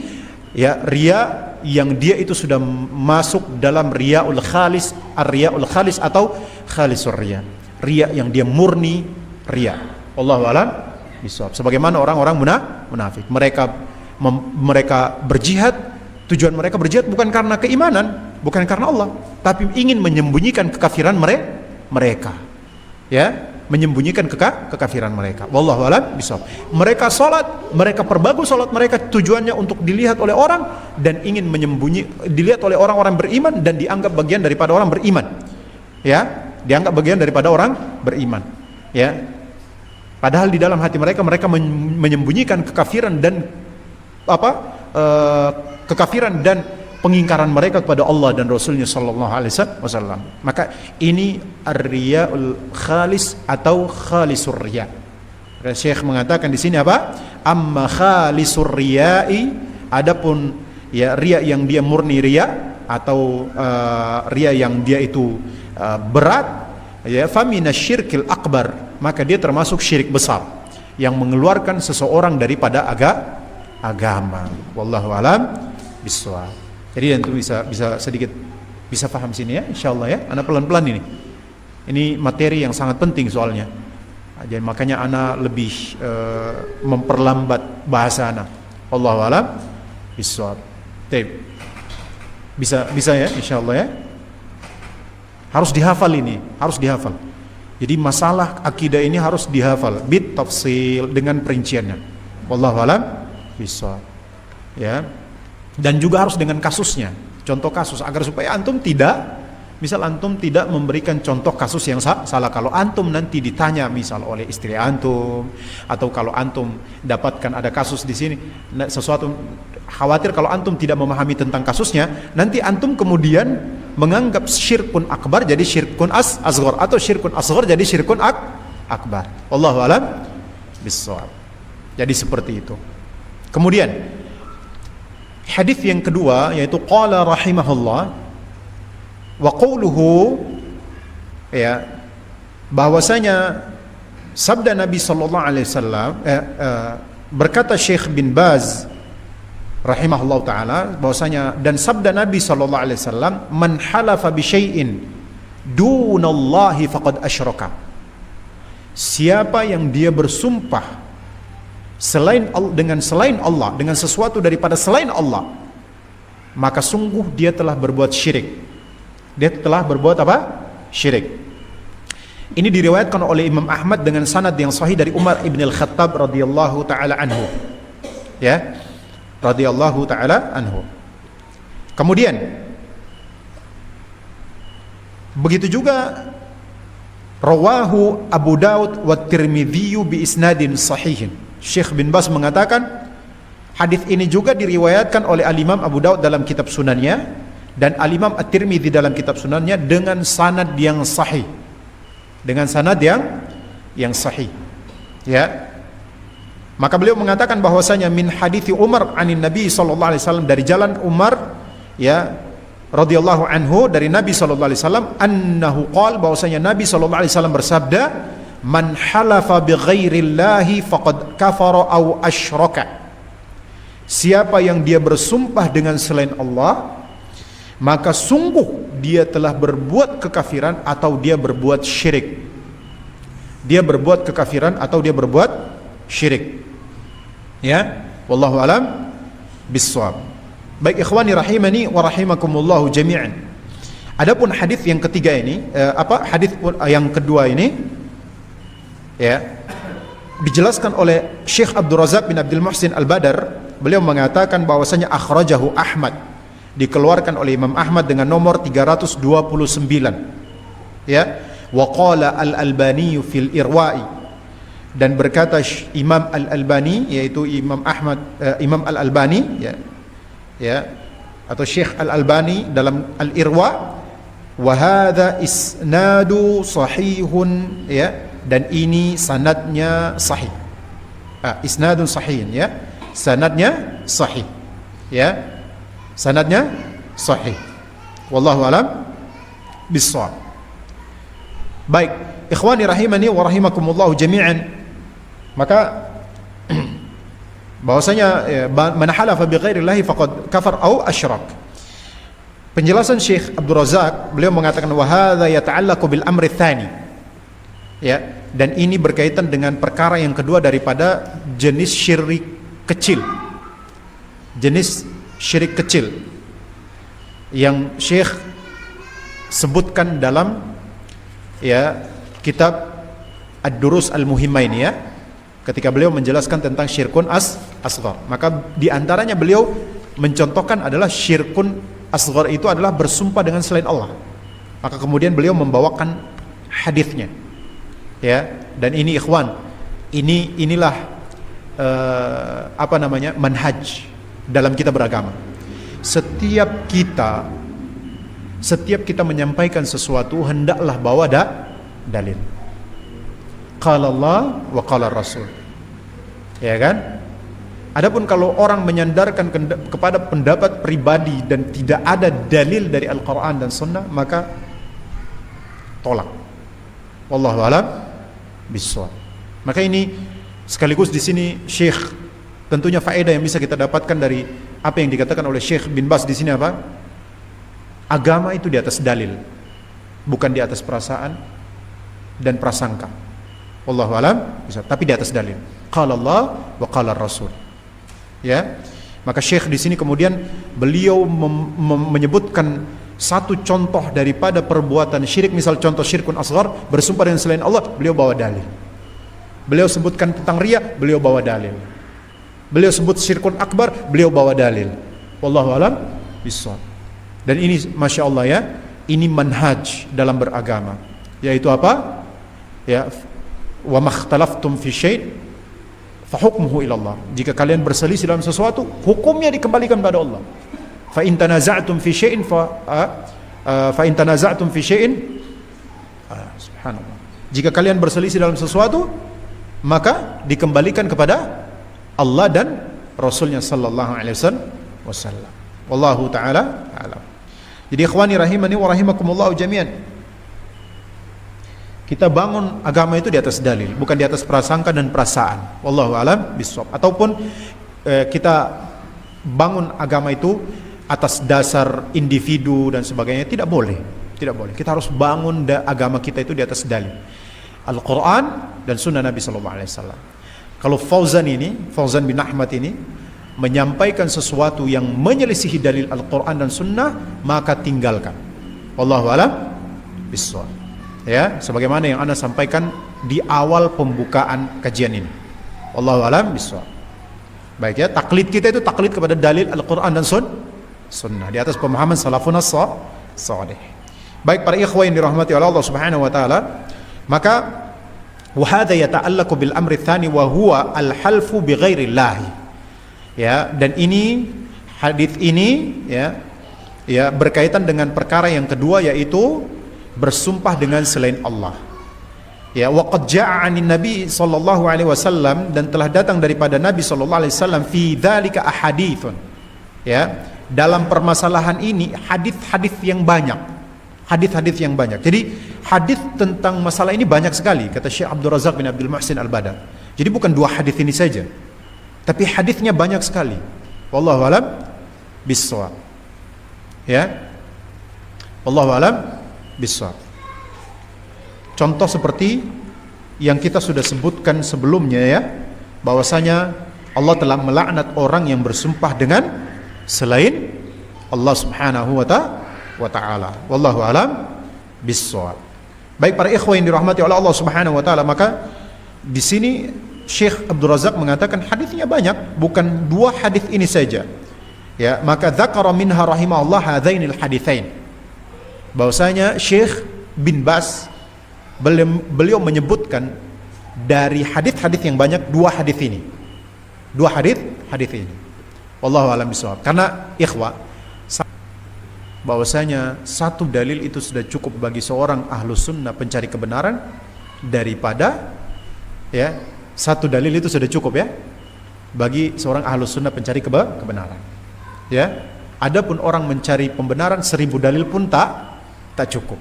[SPEAKER 1] riya yang dia itu sudah masuk dalam riyaul khalis, ar-riyaul khalis atau khalisur riya. Riya yang dia murni riya. Wallahu a'lam bishawab. Sebagaimana orang-orang munafik, mereka berjihad, tujuan mereka berjihad bukan karena keimanan, bukan karena Allah, tapi ingin menyembunyikan kekafiran mereka. Menyembunyikan kekafiran mereka. Wallahu a'lam bishawab. Mereka salat, mereka perbagus salat mereka, tujuannya untuk dilihat oleh orang dan ingin dilihat oleh orang-orang beriman dan dianggap bagian daripada orang beriman. Dianggap bagian daripada orang beriman. Padahal di dalam hati mereka menyembunyikan kekafiran dan kekafiran dan pengingkaran mereka kepada Allah dan Rasulnya sallallahu alaihi wasallam. Maka ini ar-riya'ul khalis atau khalisur riya. Syekh mengatakan di sini apa? Amma khalisur riya'i, adapun ya riya yang dia murni riya atau riya yang dia itu berat, ya faminasyirkil akbar, maka dia termasuk syirik besar yang mengeluarkan seseorang daripada agama. Wallahu alam bissawab. Jadi tentu bisa sedikit bisa paham sini ya, insyaallah ya. Ana pelan-pelan ini materi yang sangat penting soalnya. Jadi makanya ana lebih memperlambat bahasa ana. Wallahu alam bissawab. Bisa ya insyaallah ya. Harus dihafal ini, harus dihafal. Jadi masalah akidah ini harus dihafal bit tafsil dengan perinciannya. Wallahu alam bissawab. Ya. Dan juga harus dengan kasusnya, contoh kasus, agar supaya antum tidak, misal antum tidak memberikan contoh kasus yang salah. Kalau antum nanti ditanya misal oleh istri antum, atau kalau antum dapatkan ada kasus di sini sesuatu, khawatir kalau antum tidak memahami tentang kasusnya, nanti antum kemudian menganggap syirkun akbar jadi syirkun asghar, atau syirkun asghar jadi syirkun akbar. Wallahu alam bissawab. Jadi seperti itu. Kemudian hadis yang kedua yaitu qala rahimahullah wa qawluhu, ya, bahwasanya sabda Nabi sallallahu alaihi wasallam, berkata Syekh bin Baz rahimahullah taala bahwasanya, dan sabda Nabi sallallahu alaihi wasallam, man halafa bi syai'in dunallahi faqad asyraka, siapa yang dia bersumpah dengan selain Allah, dengan sesuatu daripada selain Allah, maka sungguh dia telah berbuat syirik. Dia telah berbuat apa? Syirik. Ini diriwayatkan oleh Imam Ahmad dengan sanad yang sahih dari Umar ibn al-Khattab radhiyallahu taala anhu. Ya, radhiyallahu taala anhu. Kemudian begitu juga rawahu Abu Daud wa Tirmidzi bi isnadin sahihin. Syekh bin Baz mengatakan hadis ini juga diriwayatkan oleh Al-Imam Abu Daud dalam kitab sunannya dan Al-Imam At-Tirmidzi dalam kitab sunannya dengan sanad yang sahih. Dengan sanad yang sahih. Ya. Maka beliau mengatakan bahwasanya min hadithi Umar anin Nabi sallallahu alaihi wasallam, dari jalan Umar ya radhiyallahu anhu dari Nabi sallallahu alaihi wasallam, annahu qala, bahwasanya Nabi sallallahu alaihi wasallam bersabda, man halafa bi ghairillahi faqad kafara aw asyraka, siapa yang dia bersumpah dengan selain Allah, maka sungguh dia telah berbuat kekafiran atau dia berbuat syirik. Dia berbuat kekafiran atau dia berbuat syirik. Ya, wallahu alam bissawab. Baik ikhwani rahimani wa rahimakumullah jami'an. Adapun hadis yang ketiga ini, hadis yang kedua ini, ya, dijelaskan oleh Syekh Abdul Razak bin Abdul Muhsin Al-Badar. Beliau mengatakan bahwasanya akhrajahu Ahmad, dikeluarkan oleh Imam Ahmad dengan nomor 329. Ya, wa qala Al-Albani fil Irwa'i, dan berkata Imam Al-Albani, yaitu Imam Imam Al-Albani, ya, atau Syekh Al-Albani dalam Al-Irwa, wa hadza isnadu sahihun, ya, dan ini sanadnya sahih. Isnadun sahihin, ya, sanadnya sahih, ya, sanadnya sahih. Wallahu alam bissawab. Baik ikhwani rahimani wa rahimakumullah jami'an, maka bahwasanya man halafa bi ghairillahi faqad kafar au asyrak. Penjelasan Syekh Abdul Razak, beliau mengatakan wa hadza yata'allaqu bil amri tsani, ya, dan ini berkaitan dengan perkara yang kedua daripada jenis syirik kecil. Jenis syirik kecil yang Syekh sebutkan dalam, ya, kitab Ad-Durus Al-Muhimmah ini, ya, ketika beliau menjelaskan tentang syirkun asghar. Maka diantaranya beliau mencontohkan adalah syirkun asghar itu adalah bersumpah dengan selain Allah. Maka kemudian beliau membawakan hadisnya, ya, dan ini ikhwan inilah manhaj dalam kita beragama. Setiap kita menyampaikan sesuatu hendaklah bawa dalil. Qala Allah wa qala Rasul. Ya kan? Adapun kalau orang menyandarkan kepada pendapat pribadi dan tidak ada dalil dari Al-Qur'an dan Sunnah, maka tolak. Wallahu a'lam bishawab. Maka ini sekaligus di sini Syekh, tentunya faedah yang bisa kita dapatkan dari apa yang dikatakan oleh Syekh bin Baz di sini apa? Agama itu di atas dalil, bukan di atas perasaan dan prasangka. Wallahu a'lam bishawab, tapi di atas dalil. Qala Allah wa qala Rasul. Ya. Maka Syekh di sini kemudian beliau menyebutkan satu contoh daripada perbuatan syirik, misal contoh syirkun asghar, bersumpah dengan selain Allah, beliau bawa dalil. Beliau sebutkan tentang riya, beliau bawa dalil. Beliau sebut syirkun akbar, beliau bawa dalil. Wallahu a'lam bishawab. Dan ini Masya Allah ya, ini manhaj dalam beragama, yaitu apa? Ya, wa makhtalaftum fi syai' fa hukmuhu ila Allah. Jika kalian berselisih dalam sesuatu, hukumnya dikembalikan pada Allah. Fa in tanaza'tum fi syai'in subhanallah. Jika kalian berselisih dalam sesuatu, maka dikembalikan kepada Allah dan Rasulnya sallallahu alaihi wasallam. Wallahu taala a'lam. Jadi ikhwani rahimani wa rahimakumullah jami'an, kita bangun agama itu di atas dalil, bukan di atas prasangka dan perasaan. Wallahu a'lam bishawab. Ataupun kita bangun agama itu atas dasar individu dan sebagainya, tidak boleh. Tidak boleh. Kita harus bangun agama kita itu di atas dalil Al-Quran dan Sunnah Nabi Sallallahu Alaihi Wasallam. Kalau Fauzan bin Ahmad ini menyampaikan sesuatu yang menyelisihi dalil Al-Quran dan Sunnah, maka tinggalkan. Wallahu a'lam bishawab. Ya, sebagaimana yang Anda sampaikan di awal pembukaan kajian ini. Wallahu a'lam bishawab. Baik ya, taklid kita itu taklid kepada dalil Al-Quran dan Sunnah di atas pemahaman salafun salih. Baik para ikhwah yang dirahmati oleh Allah Subhanahu wa taala, maka wa hadza yata'allaqu bil amri tsani wa huwa al-halfu bi ghairillah. Ya, dan ini hadis ini ya berkaitan dengan perkara yang kedua, yaitu bersumpah dengan selain Allah. Ya, wa qad jaa'a 'anin nabi sallallahu alaihi wasallam, dan telah datang daripada Nabi sallallahu alaihi wasallam fi dzalika ahaditsun. Ya, dalam permasalahan ini hadis-hadis yang banyak. Hadis-hadis yang banyak. Jadi hadis tentang masalah ini banyak sekali, kata Syekh Abdul Razak bin Abdul Muhsin Al-Badar. Jadi bukan dua hadis ini saja, tapi hadisnya banyak sekali. Wallahu a'lam bishawab. Ya. Wallahu a'lam bishawab. Contoh seperti yang kita sudah sebutkan sebelumnya ya, bahwasanya Allah telah melaknat orang yang bersumpah dengan selain Allah Subhanahu wa ta'ala. Wallahu a'lam bishawab. Baik para ikhwah yang dirahmati oleh Allah Subhanahu wa ta'ala, maka di sini Syekh Abdul Razak mengatakan hadisnya banyak, bukan dua hadis ini saja. Ya, maka dzakara minha rahimahullah hadzainil haditsain. Bahwasanya Syekh bin Baz beliau menyebutkan dari hadis-hadis yang banyak dua hadis ini. Dua hadis ini. Wallahu a'lam bishawab. Karena ikhwah, bahwasanya satu dalil itu sudah cukup bagi seorang ahlus sunnah pencari kebenaran, daripada ya, satu dalil itu sudah cukup ya bagi seorang ahlus sunnah pencari kebenaran. Ya, adapun orang mencari pembenaran 1000 dalil pun tak cukup.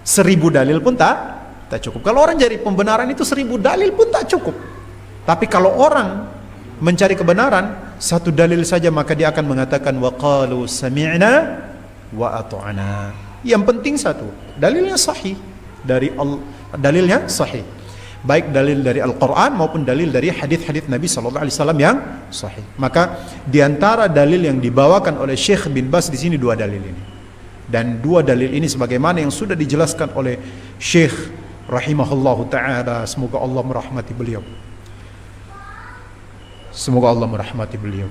[SPEAKER 1] 1000 dalil pun tak cukup. Kalau orang cari pembenaran itu 1000 dalil pun tak cukup. Tapi kalau orang mencari kebenaran satu dalil saja, maka dia akan mengatakan wa qalu sami'na wa ata'na. Yang penting satu, dalilnya sahih dari dalilnya sahih. Baik dalil dari Al-Quran maupun dalil dari hadis-hadis Nabi sallallahu alaihi wasallam yang sahih. Maka di antara dalil yang dibawakan oleh Syekh bin Baz di sini dua dalil ini. Dan dua dalil ini sebagaimana yang sudah dijelaskan oleh Syekh rahimahullahu taala, semoga Allah merahmati beliau. Semoga Allah merahmati beliau.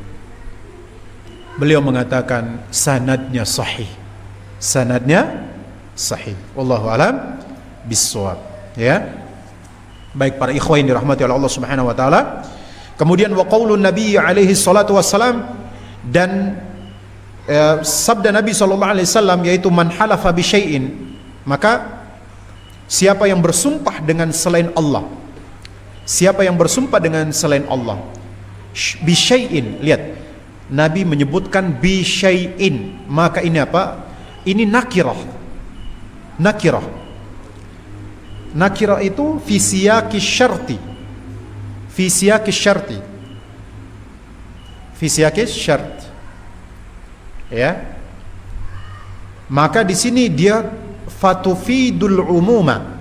[SPEAKER 1] Beliau mengatakan sanadnya sahih. Sanadnya sahih. Wallahu alam bissawab. Ya. Baik para ikhwan yang dirahmati oleh Allah Subhanahu wa taala. Kemudian wa qaulun Nabi alaihi salatu wassalam, dan sabda Nabi sallallahu alaihi wasallam, yaitu man halafa bi syai'in, maka siapa yang bersumpah dengan selain Allah, siapa yang bersumpah dengan selain Allah, bi syai'in, lihat Nabi menyebutkan bi syai'in, maka ini apa? Ini nakirah. Nakirah itu fi siyaqi syarti. Fi siyaqi syarti. Fi siyaqi syart. Ya. Maka di sini dia fatufidul umuma.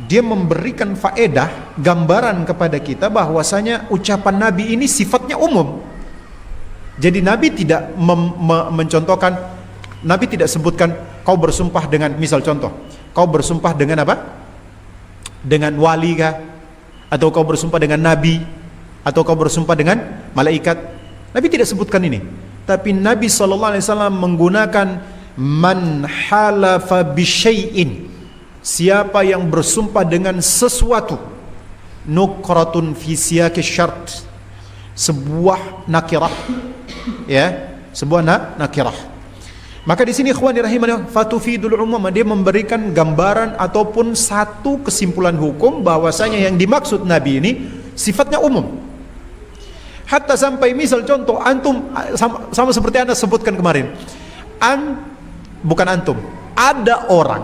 [SPEAKER 1] Dia memberikan faedah, gambaran kepada kita bahwasanya ucapan Nabi ini sifatnya umum. Jadi Nabi tidak mencontohkan, Nabi tidak sebutkan kau bersumpah dengan, misal contoh, kau bersumpah dengan apa? Dengan wali kah? Atau kau bersumpah dengan nabi? Atau kau bersumpah dengan malaikat? Nabi tidak sebutkan ini. Tapi Nabi SAW menggunakan man halafa bisyai'in, siapa yang bersumpah dengan sesuatu, nukratun fi siyaqi syart, sebuah nakirah, ya, sebuah nakirah. Maka di sini ikhwan rahimani fatufidul umum, dia memberikan gambaran ataupun satu kesimpulan hukum bahwasanya yang dimaksud Nabi ini sifatnya umum. Hatta sampai misal contoh antum, sama seperti Anda sebutkan kemarin. Bukan antum, ada orang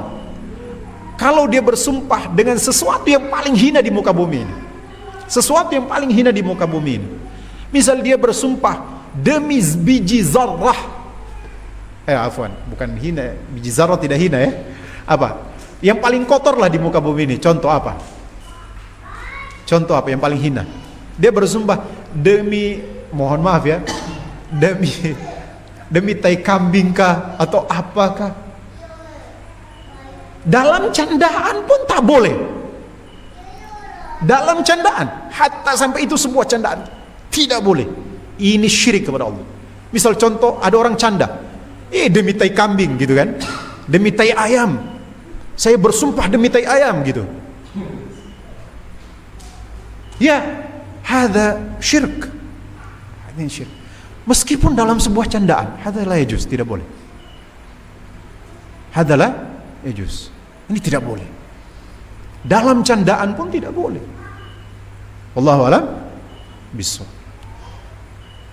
[SPEAKER 1] kalau dia bersumpah dengan sesuatu yang paling hina di muka bumi ini. Sesuatu yang paling hina di muka bumi ini. Misal dia bersumpah demi biji zarrah, afwan, bukan hina, biji zarrah tidak hina ya. Apa? Yang paling kotor lah di muka bumi ini. Contoh apa? Contoh apa yang paling hina? Dia bersumpah demi, mohon maaf ya, demi tai kambing kah atau apakah? Dalam candaan pun tak boleh. Dalam candaan, hatta sampai itu sebuah candaan, tidak boleh. Ini syirik kepada Allah. Misal contoh, ada orang canda, demi tai kambing gitu kan, demi tai ayam, saya bersumpah demi tai ayam gitu. Ya, hadza syirk. Ini syirk. Meskipun dalam sebuah candaan, hadza la yajuz, tidak boleh. Hadza la yajuz. Ini tidak boleh. Dalam candaan pun tidak boleh. Wallahu a'lam bishawab.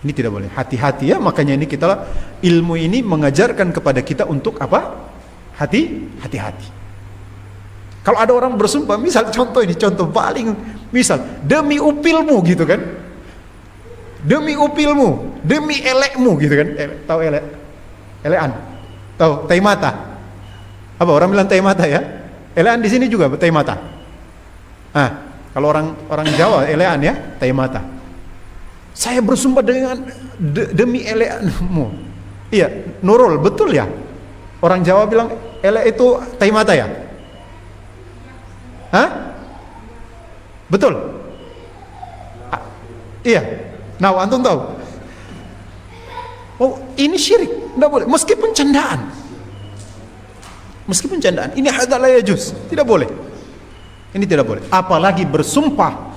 [SPEAKER 1] Ini tidak boleh. Hati-hati ya, makanya ini kita, ilmu ini mengajarkan kepada kita untuk apa? Hati-hati. Kalau ada orang bersumpah, misal contoh ini, contoh paling, misal demi upilmu gitu kan, demi upilmu, demi elekmu gitu kan, tahu elek, elean, tahu tai mata, apa orang bilang tai mata ya, elean di sini juga tai mata. Kalau orang Jawa elean ya, tai mata. Saya bersumpah dengan demi eleanmu. Iya, Nurul, betul ya? Orang Jawa bilang elek itu tai mata ya? Betul? Iya. Nah, antum tahu? Oh, ini syirik, tidak boleh. Meskipun candaan. Meskipun candaan, ini hadza la yajuz, tidak boleh. Ini tidak boleh. Apalagi bersumpah,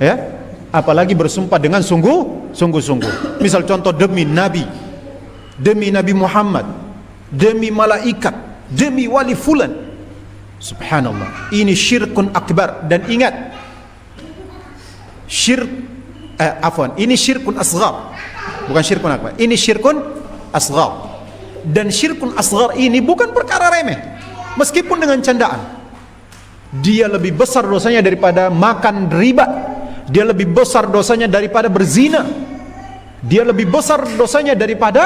[SPEAKER 1] ya? Apalagi bersumpah dengan sungguh-sungguh. Misal contoh demi Nabi Muhammad, demi malaikat, demi wali fulan. Subhanallah. Ini syirkun akbar. Dan ingat, ini syirkun asghar, bukan syirkun akbar. Ini syirkun asghar. Dan syirkun asghar ini bukan perkara remeh. Meskipun dengan candaan, dia lebih besar dosanya daripada makan riba. Dia lebih besar dosanya daripada berzina. Dia lebih besar dosanya daripada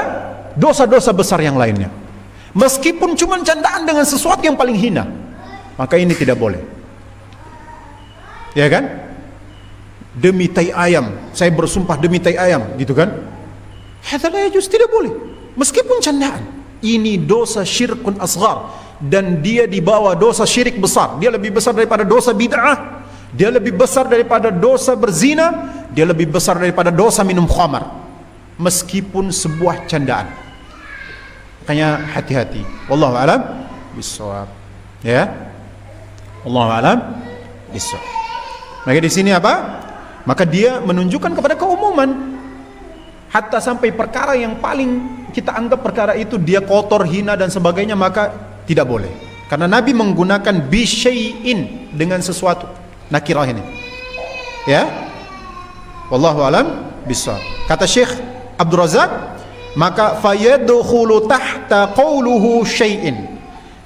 [SPEAKER 1] dosa-dosa besar yang lainnya. Meskipun cuma candaan dengan sesuatu yang paling hina, maka ini tidak boleh. Ya kan? Demi tai ayam, saya bersumpah demi tai ayam, gitu kan? Hadza la yajuz, tidak boleh. Meskipun candaan, ini dosa syirkun asghar, dan dia dibawa dosa syirik besar. Dia lebih besar daripada dosa bid'ah. Dia lebih besar daripada dosa berzina. Dia lebih besar daripada dosa minum khamar, meskipun sebuah candaan. Makanya hati-hati. Wallahu a'lam bishawab. Ya, wallahu a'lam bishawab. Maka di sini apa? Maka dia menunjukkan kepada keumuman. Hatta sampai perkara yang paling kita anggap perkara itu dia kotor, hina dan sebagainya, maka tidak boleh. Karena Nabi menggunakan bisyai'in dengan sesuatu. Nakirah ini. Ya. Wallahu alam bissawab. Kata Syekh Abdul Razak, maka fayadkhulu tahta qawluhu syai'in.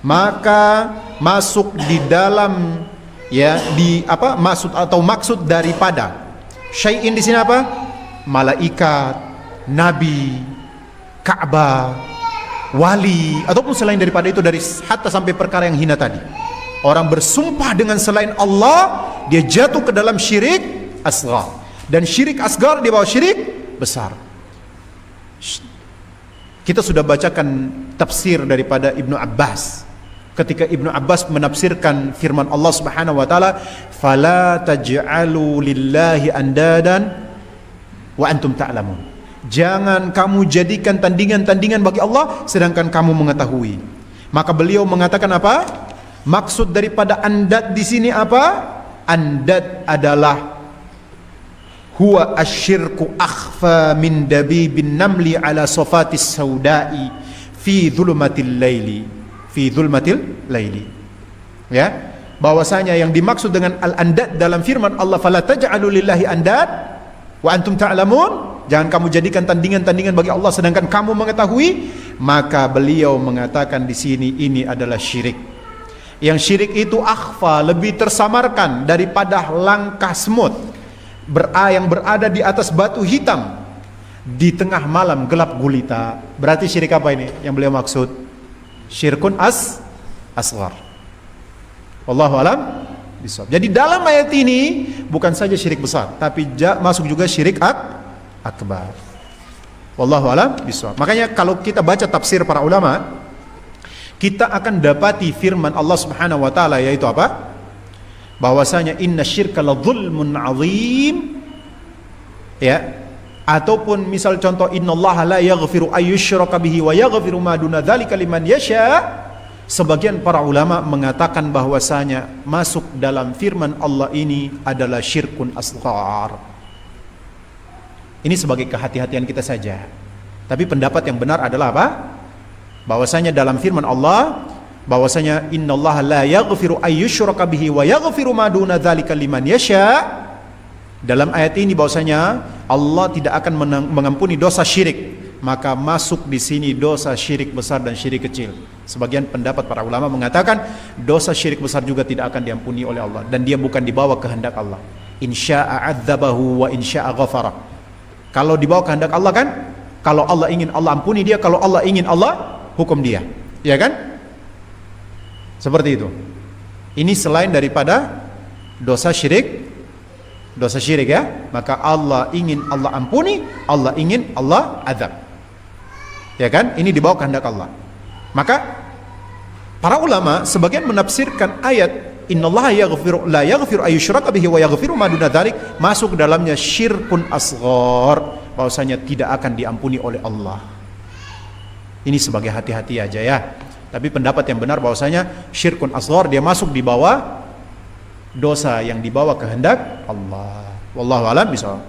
[SPEAKER 1] Maka masuk di dalam, ya, di apa? Maksud daripada syai'in di sini apa? Malaikat, nabi, Ka'bah, wali, ataupun selain daripada itu, dari hatta sampai perkara yang hina tadi. Orang bersumpah dengan selain Allah, dia jatuh ke dalam syirik asghar. Dan syirik asghar di bawah syirik besar. Kita sudah bacakan tafsir daripada Ibnu Abbas. Ketika Ibnu Abbas menafsirkan firman Allah Subhanahu wa taala, "Fala taj'alu lillahi andadan wa antum ta'lamun." Jangan kamu jadikan tandingan-tandingan bagi Allah sedangkan kamu mengetahui. Maka beliau mengatakan apa? Maksud daripada andad di sini apa? Andad adalah huwa asyirku akhfa min dabibin namli ala safatis saudai fi dhulumatil laili. Fi dhulumatil laili. Ya, bahwasanya yang dimaksud dengan al-andad dalam firman Allah, fala taj'alu lillahi andad wa antum ta'lamun, jangan kamu jadikan tandingan-tandingan bagi Allah sedangkan kamu mengetahui. Maka beliau mengatakan di sini ini adalah syirik. Yang syirik itu akhfa, lebih tersamarkan daripada langkah semut yang berada di atas batu hitam di tengah malam gelap gulita. Berarti syirik apa ini yang beliau maksud? Syirkun asghar. Wallahu alam bisawab. Jadi dalam ayat ini bukan saja syirik besar, tapi masuk juga syirik akbar. Wallahu alam bisawab. Makanya kalau kita baca tafsir para ulama, kita akan dapati firman Allah Subhanahu wa taala, yaitu apa? Bahwasanya inna syirka la dzulmun azim. Ya. Ataupun misal contoh, innallaha la yaghfiru ayyushraka bihi wa yaghfiru ma duna dzalika liman yasha. Sebagian para ulama mengatakan bahwasanya masuk dalam firman Allah ini adalah syirkun asghar. Ini sebagai kehati-hatian kita saja. Tapi pendapat yang benar adalah apa? Bahwasanya dalam firman Allah, bahwasanya innallaha la yaghfiru ayyushraka bihi wa yaghfiru ma duna dzalika liman yasha. Dalam ayat ini bahwasanya Allah tidak akan mengampuni dosa syirik, maka masuk di sini dosa syirik besar dan syirik kecil. Sebagian pendapat para ulama mengatakan dosa syirik besar juga tidak akan diampuni oleh Allah, dan dia bukan dibawa kehendak Allah. Insya'a adzabahu wa insya'a ghafara. Kalau dibawa kehendak Allah kan, kalau Allah ingin Allah ampuni dia, kalau Allah ingin Allah hukum dia, ya kan? Seperti itu. Ini selain daripada dosa syirik ya. Maka Allah ingin Allah ampuni, Allah ingin Allah azab, ya kan? Ini dibawa kehendak Allah. Maka para ulama sebagian menafsirkan ayat innallaha la yaghfiru ayyushraka bihi wa yaghfiru ma duna dzalik, masuk dalamnya syirkun asghar, bahwasanya tidak akan diampuni oleh Allah. Ini sebagai hati-hati aja ya. Tapi pendapat yang benar bahwasanya syirkun asghar dia masuk di bawah dosa yang dibawa kehendak Allah. Wallahu alam bisawab.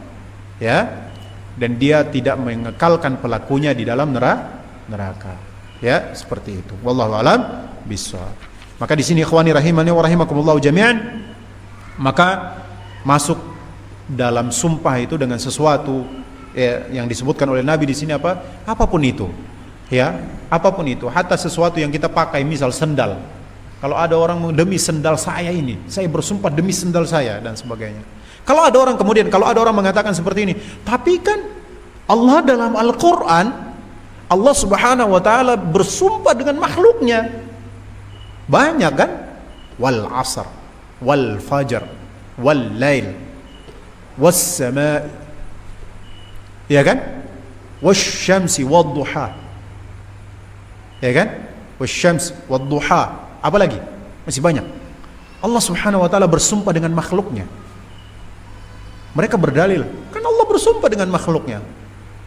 [SPEAKER 1] Ya. Dan dia tidak mengekalkan pelakunya di dalam neraka. Ya, seperti itu. Wallahu alam bisawab. Maka di sini ikhwani rahimani wa rahimakumullah jami'an, maka masuk dalam sumpah itu dengan sesuatu yang disebutkan oleh Nabi di sini apa? Apapun itu. Ya, apapun itu, hatta sesuatu yang kita pakai, misal sendal. Kalau ada orang demi sendal saya ini, saya bersumpah demi sendal saya dan sebagainya. Kalau ada orang mengatakan seperti ini, tapi kan Allah dalam Al-Qur'an, Allah Subhanahu wa taala bersumpah dengan makhluknya. Banyak kan? Wal 'asr, wal fajr, wal lail, was sama'. Ya kan? Wasyamsi wadduha. Ya kan? Wasyams wadduha. Apa lagi? Masih banyak. Allah Subhanahu wa taala bersumpah dengan makhluknya. Mereka berdalil, kan Allah bersumpah dengan makhluknya.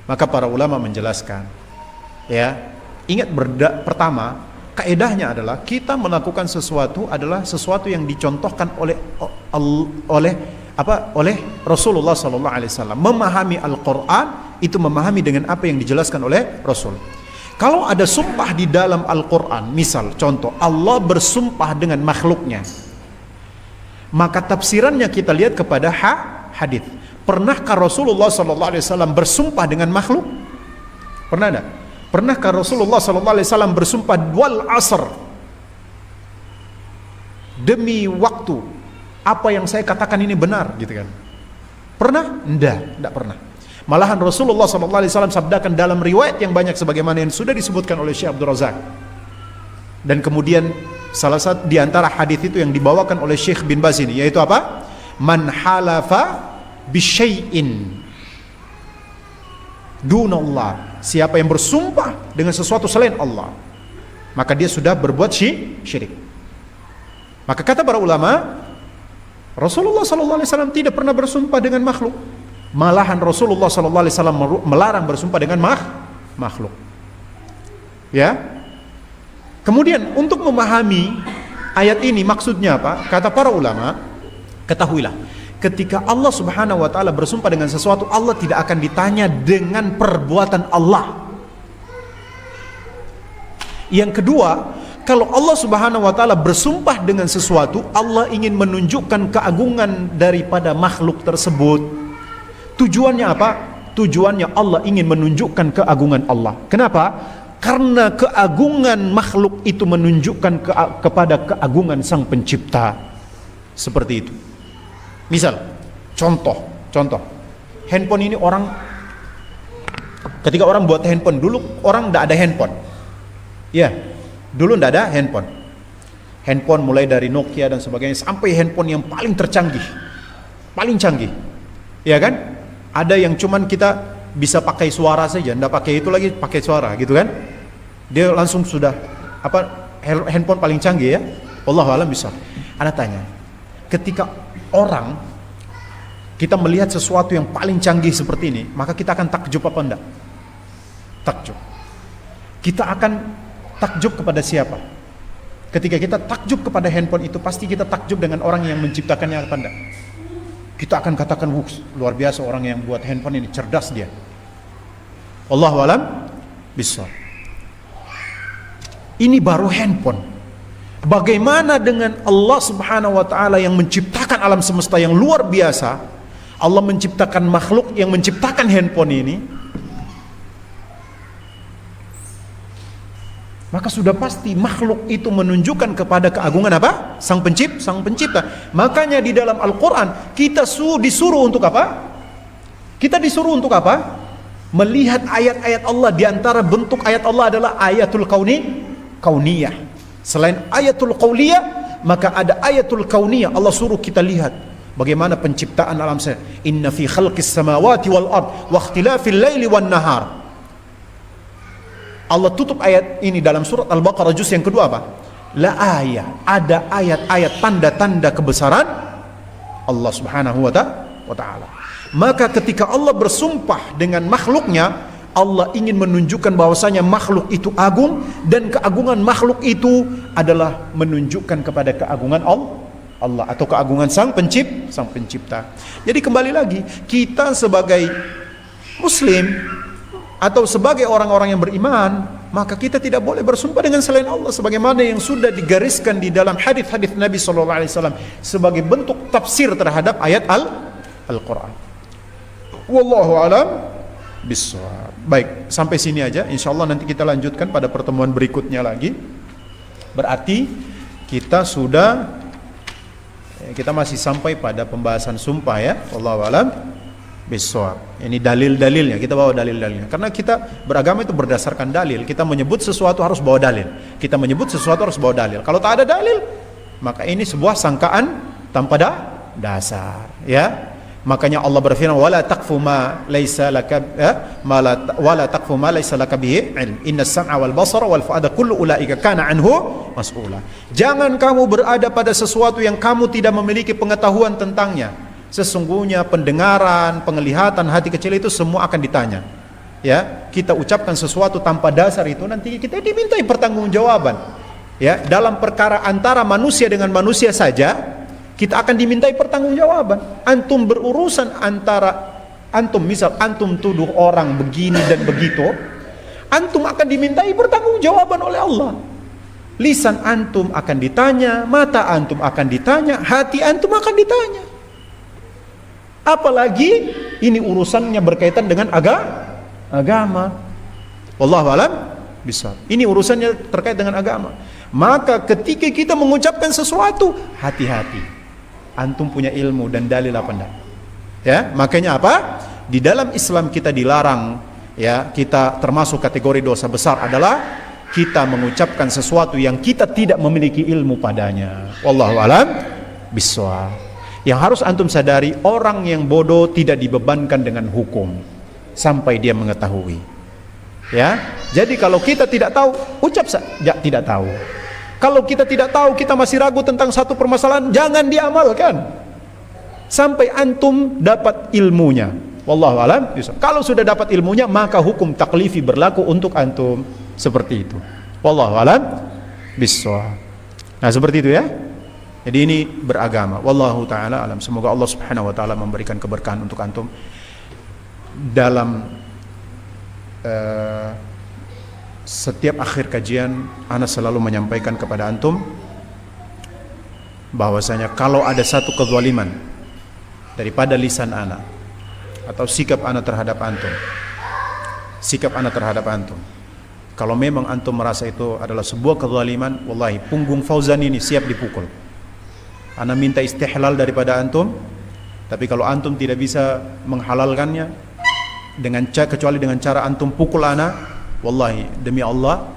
[SPEAKER 1] Maka para ulama menjelaskan, ya, ingat pertama, kaedahnya adalah kita melakukan sesuatu adalah sesuatu yang dicontohkan oleh oleh Rasulullah sallallahu alaihi wasallam. Memahami Al-Qur'an itu memahami dengan apa yang dijelaskan oleh Rasul. Kalau ada sumpah di dalam Al-Qur'an, misal contoh Allah bersumpah dengan makhluknya, maka tafsirannya kita lihat kepada hadis. Pernahkah Rasulullah sallallahu alaihi wasallam bersumpah dengan makhluk? Pernah enggak? Pernahkah Rasulullah sallallahu alaihi wasallam bersumpah wal asr, demi waktu, apa yang saya katakan ini benar, gitu kan? Pernah? Enggak pernah. Malahan Rasulullah sallallahu alaihi wasallam sabdakan dalam riwayat yang banyak sebagaimana yang sudah disebutkan oleh Syekh Abdul Razak. Dan kemudian salah satu di antara hadis itu yang dibawakan oleh Syekh bin Baz ini, yaitu apa? Man halafa bisyai'in dunallah, siapa yang bersumpah dengan sesuatu selain Allah, maka dia sudah berbuat syirik. Maka kata para ulama, Rasulullah sallallahu alaihi wasallam tidak pernah bersumpah dengan makhluk. Malahan Rasulullah sallallahu alaihi wasallam melarang bersumpah dengan makhluk. Ya. Kemudian untuk memahami ayat ini maksudnya apa? Kata para ulama, ketahuilah, ketika Allah Subhanahu wa taala bersumpah dengan sesuatu, Allah tidak akan ditanya dengan perbuatan Allah. Yang kedua, kalau Allah Subhanahu wa taala bersumpah dengan sesuatu, Allah ingin menunjukkan keagungan daripada makhluk tersebut. Tujuannya apa? Tujuannya Allah ingin menunjukkan keagungan Allah. Kenapa? Karena keagungan makhluk itu menunjukkan kepada keagungan Sang Pencipta. Seperti itu. Misal, contoh, handphone ini ketika orang buat handphone, dulu orang tidak ada handphone. Ya, dulu tidak ada handphone. Handphone mulai dari Nokia dan sebagainya sampai handphone yang paling tercanggih, paling canggih, ya kan? Ada yang cuman kita bisa pakai suara saja, tidak pakai itu lagi, pakai suara, gitu kan? Dia langsung sudah handphone paling canggih ya. Wallahu a'lam bishawab. Ana tanya, ketika kita melihat sesuatu yang paling canggih seperti ini, maka kita akan takjub apa enggak? Takjub. Kita akan takjub kepada siapa? Ketika kita takjub kepada handphone itu, pasti kita takjub dengan orang yang menciptakannya apa enggak? Kita akan katakan, luar biasa orang yang buat handphone ini, cerdas dia. Wallahu a'lam bishawab. Ini baru handphone. Bagaimana dengan Allah Subhanahu wa taala yang menciptakan alam semesta yang luar biasa? Allah menciptakan makhluk yang menciptakan handphone ini. Maka sudah pasti makhluk itu menunjukkan kepada keagungan apa? Sang Pencipta. Makanya di dalam Al-Qur'an kita disuruh untuk apa? Kita disuruh untuk apa? Melihat ayat-ayat Allah. Di antara bentuk ayat Allah adalah ayatul kauniyah. Selain ayatul qauliyah, maka ada ayatul kauniyah. Allah suruh kita lihat bagaimana penciptaan alam semesta. Inna fi khalqis samawati wal ard wa ikhtilafil laili wan nahar. Allah tutup ayat ini dalam surat Al-Baqarah juz yang kedua apa? La ayat, ada ayat-ayat tanda-tanda kebesaran Allah Subhanahu wa taala. Maka ketika Allah bersumpah dengan makhluknya, Allah ingin menunjukkan bahwasanya makhluk itu agung, dan keagungan makhluk itu adalah menunjukkan kepada keagungan Allah atau keagungan Sang Pencipta. Jadi kembali lagi, kita sebagai Muslim atau sebagai orang-orang yang beriman, maka kita tidak boleh bersumpah dengan selain Allah, sebagaimana yang sudah digariskan di dalam hadis-hadis Nabi sallallahu alaihi wasallam sebagai bentuk tafsir terhadap ayat Al-Qur'an. Wallahu a'lam bishawab. Baik, sampai sini aja. Insyaallah nanti kita lanjutkan pada pertemuan berikutnya lagi. Berarti kita masih sampai pada pembahasan sumpah ya. Wallahu a'lam bishawab. Ini dalil-dalilnya, kita bawa dalil-dalilnya. Karena kita beragama itu berdasarkan dalil. Kita menyebut sesuatu harus bawa dalil. Kita menyebut sesuatu harus bawa dalil. Kalau tak ada dalil, maka ini sebuah sangkaan tanpa dasar, ya. Makanya Allah berfirman, wala taqfu ma laysa laka bihi ilm, innas sam'a wal basara wal fu'ada kullu ulaika kana anhu mas'ula. Jangan kamu berada pada sesuatu yang kamu tidak memiliki pengetahuan tentangnya. Sesungguhnya pendengaran, penglihatan, hati kecil itu semua akan ditanya. Ya, kita ucapkan sesuatu tanpa dasar itu nanti kita dimintai pertanggungjawaban. Ya, dalam perkara antara manusia dengan manusia saja kita akan dimintai pertanggungjawaban. Antum berurusan antara antum, misal antum tuduh orang begini dan begitu, antum akan dimintai pertanggungjawaban oleh Allah. Lisan antum akan ditanya, mata antum akan ditanya, hati antum akan ditanya. Apalagi ini urusannya berkaitan dengan agama. Wallahu alam bisa. Ini urusannya terkait dengan agama. Maka ketika kita mengucapkan sesuatu, hati-hati. Antum punya ilmu dan dalil apa enggak? Ya, makanya apa? Di dalam Islam kita dilarang, ya, kita termasuk kategori dosa besar adalah kita mengucapkan sesuatu yang kita tidak memiliki ilmu padanya. Wallahu alam bissawab. Yang harus antum sadari, orang yang bodoh tidak dibebankan dengan hukum sampai dia mengetahui. Ya, jadi kalau kita tidak tahu, ucap saja tidak tahu. Kalau kita tidak tahu, kita masih ragu tentang satu permasalahan, jangan diamalkan sampai antum dapat ilmunya. Wallahu alam. Kalau sudah dapat ilmunya, maka hukum taklifi berlaku untuk antum. Seperti itu. Wallahu alam bissawab. Nah, seperti itu ya. Jadi ini beragama. Wallahu taala alam. Semoga Allah Subhanahu wa taala memberikan keberkahan untuk antum dalam setiap akhir kajian. Ana selalu menyampaikan kepada antum bahwasanya kalau ada satu kezaliman daripada lisan ana atau sikap ana terhadap antum, kalau memang antum merasa itu adalah sebuah kezaliman, wallahi punggung Fauzan ini siap dipukul. Ana minta istihlal daripada antum, tapi kalau antum tidak bisa menghalalkannya kecuali dengan cara antum pukul ana, wallahi demi Allah,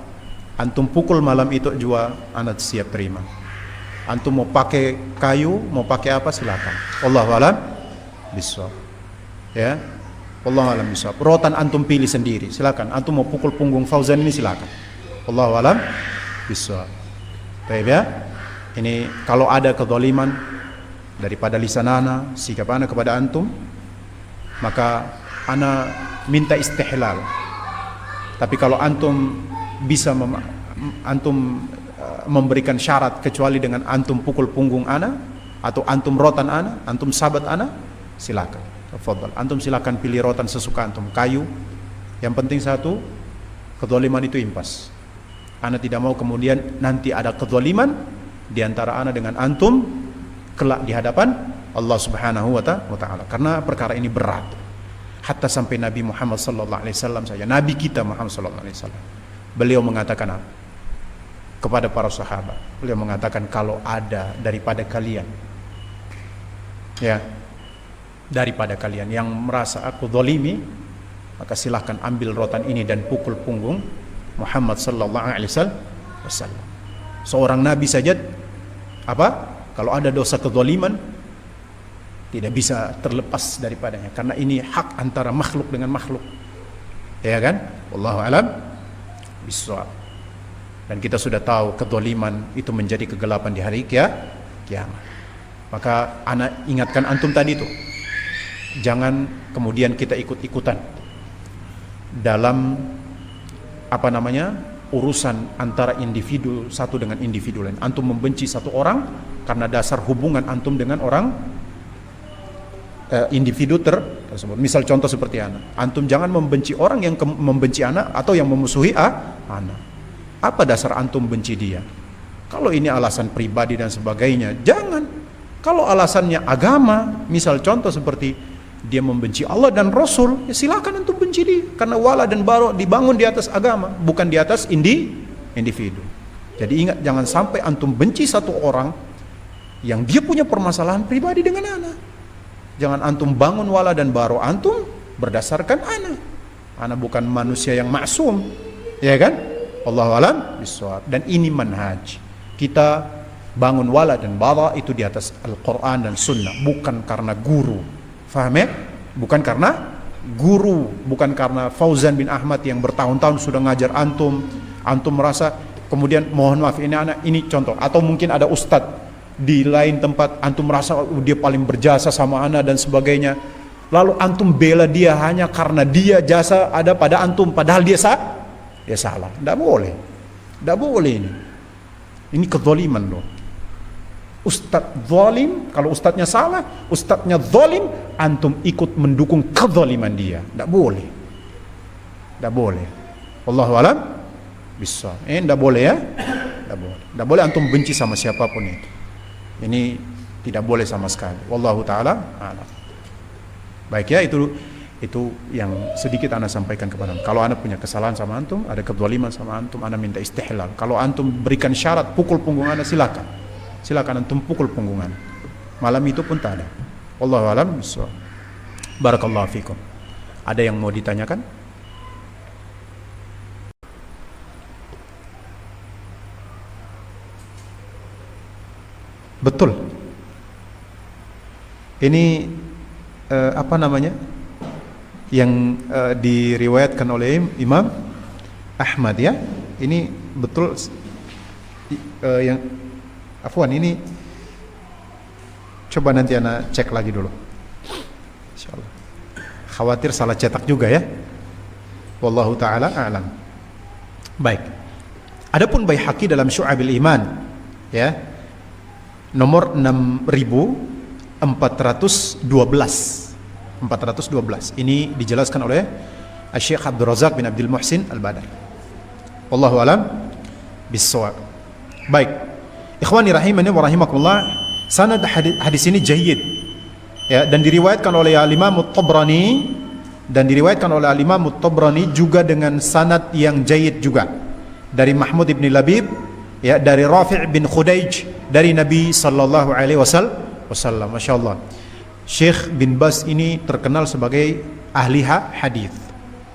[SPEAKER 1] antum pukul malam itu juga ana siap terima. Antum mau pakai kayu, mau pakai apa silakan. Wallahu a'lam bishawab. Ya. Wallahu a'lam bishawab. Rotan antum pilih sendiri, silakan. Antum mau pukul punggung Fauzan ini silakan. Wallahu a'lam bishawab. Baik ya. Ini kalau ada kezaliman daripada lisan ana, sikap ana kepada antum, maka ana minta istihlal. Tapi kalau antum bisa memberikan syarat kecuali dengan antum pukul punggung ana atau antum rotan ana, antum sabat ana, silakan. Tafadhal. Antum silakan pilih rotan sesuka antum, kayu. Yang penting satu, kezaliman itu impas. Ana tidak mau kemudian nanti ada kezaliman di antara ana dengan antum kelak di hadapan Allah Subhanahu wa taala. Karena perkara ini berat. Hatta sampai Nabi Muhammad sallallahu alaihi wasallam saja, Nabi kita Muhammad sallallahu alaihi wasallam, beliau mengatakan apa? Kepada para sahabat, beliau mengatakan, kalau ada daripada kalian, ya, daripada kalian yang merasa aku zalimi, maka silahkan ambil rotan ini dan pukul punggung Muhammad sallallahu alaihi wasallam. Seorang nabi saja kalau ada dosa kezaliman tidak bisa terlepas daripadanya, karena ini hak antara makhluk dengan makhluk, ya kan? Wallahu alam bissawab. Dan kita sudah tahu kezaliman itu menjadi kegelapan di hari kiamat. Maka anak ingatkan antum tadi itu, jangan kemudian kita ikut-ikutan dalam urusan antara individu satu dengan individu lain. Antum membenci satu orang karena dasar hubungan antum dengan orang individu tersebut. Misal contoh seperti anak, antum jangan membenci orang yang membenci anak atau yang memusuhi anak. Apa dasar antum benci dia? Kalau ini alasan pribadi dan sebagainya, jangan. Kalau alasannya agama, misal contoh seperti dia membenci Allah dan Rasul, ya silakan antum benci dia, karena wala dan bara dibangun di atas agama, bukan di atas individu. Jadi ingat, jangan sampai antum benci satu orang yang dia punya permasalahan pribadi dengan anak. Jangan antum bangun wala dan bara antum berdasarkan anak. Anak bukan manusia yang maksum, ya kan? Allahu a'lam bishawab. Dan ini manhaj kita, bangun wala dan bara itu di atas Al-Quran dan Sunnah, bukan karena guru. Faham ya? Bukan karena guru, bukan karena Fauzan bin Ahmad yang bertahun-tahun sudah ngajar antum merasa kemudian, mohon maaf ini contoh, atau mungkin ada ustadz di lain tempat, antum merasa dia paling berjasa sama ana dan sebagainya, lalu antum bela dia hanya karena dia jasa ada pada antum, padahal dia salah. Tidak boleh ini kezaliman loh. Ustadz zalim, kalau ustadznya salah, ustadznya zalim, antum ikut mendukung kezaliman dia. Tidak boleh. Tidak boleh. Wallahu a'lam bishawab. Tidak boleh ya. Tidak boleh. Tidak boleh antum benci sama siapapun itu. Ini tidak boleh sama sekali. Wallahu taala a'lam. Baik ya, itu yang sedikit ana sampaikan kepada antum. Kalau ana punya kesalahan sama antum, ada kezaliman sama antum, ana minta istihlal. Kalau antum berikan syarat pukul punggung ana, silakan antum pukul punggungan. Malam itu pun tak ada. Wallahu a'lam bishawab. Barakallahu fikum. Ada yang mau ditanyakan? Betul. Ini apa namanya? Yang diriwayatkan oleh Imam Ahmad ya. Ini betul yang afwan, ini coba nanti ana cek lagi dulu. Insyaallah. Khawatir salah cetak juga ya. Wallahu taala a'lam. Baik. Adapun Baihaqi dalam Syu'abil Iman ya, nomor 6412. Ini dijelaskan oleh Syekh Abdul Razak bin Abdul Muhsin Al-Badar. Wallahu alam bissawab. Baik. Ikhwani rahimani wa rahimakumullah, sanad hadis ini jayyid. Ya, dan diriwayatkan oleh Al-Imam At-Tabrani juga dengan sanad yang jayyid juga dari Mahmud ibn Labib ya, dari Rafi' bin Khudaij dari Nabi sallallahu alaihi wasallam. Masyaallah. Syekh bin Baz ini terkenal sebagai ahli hadis.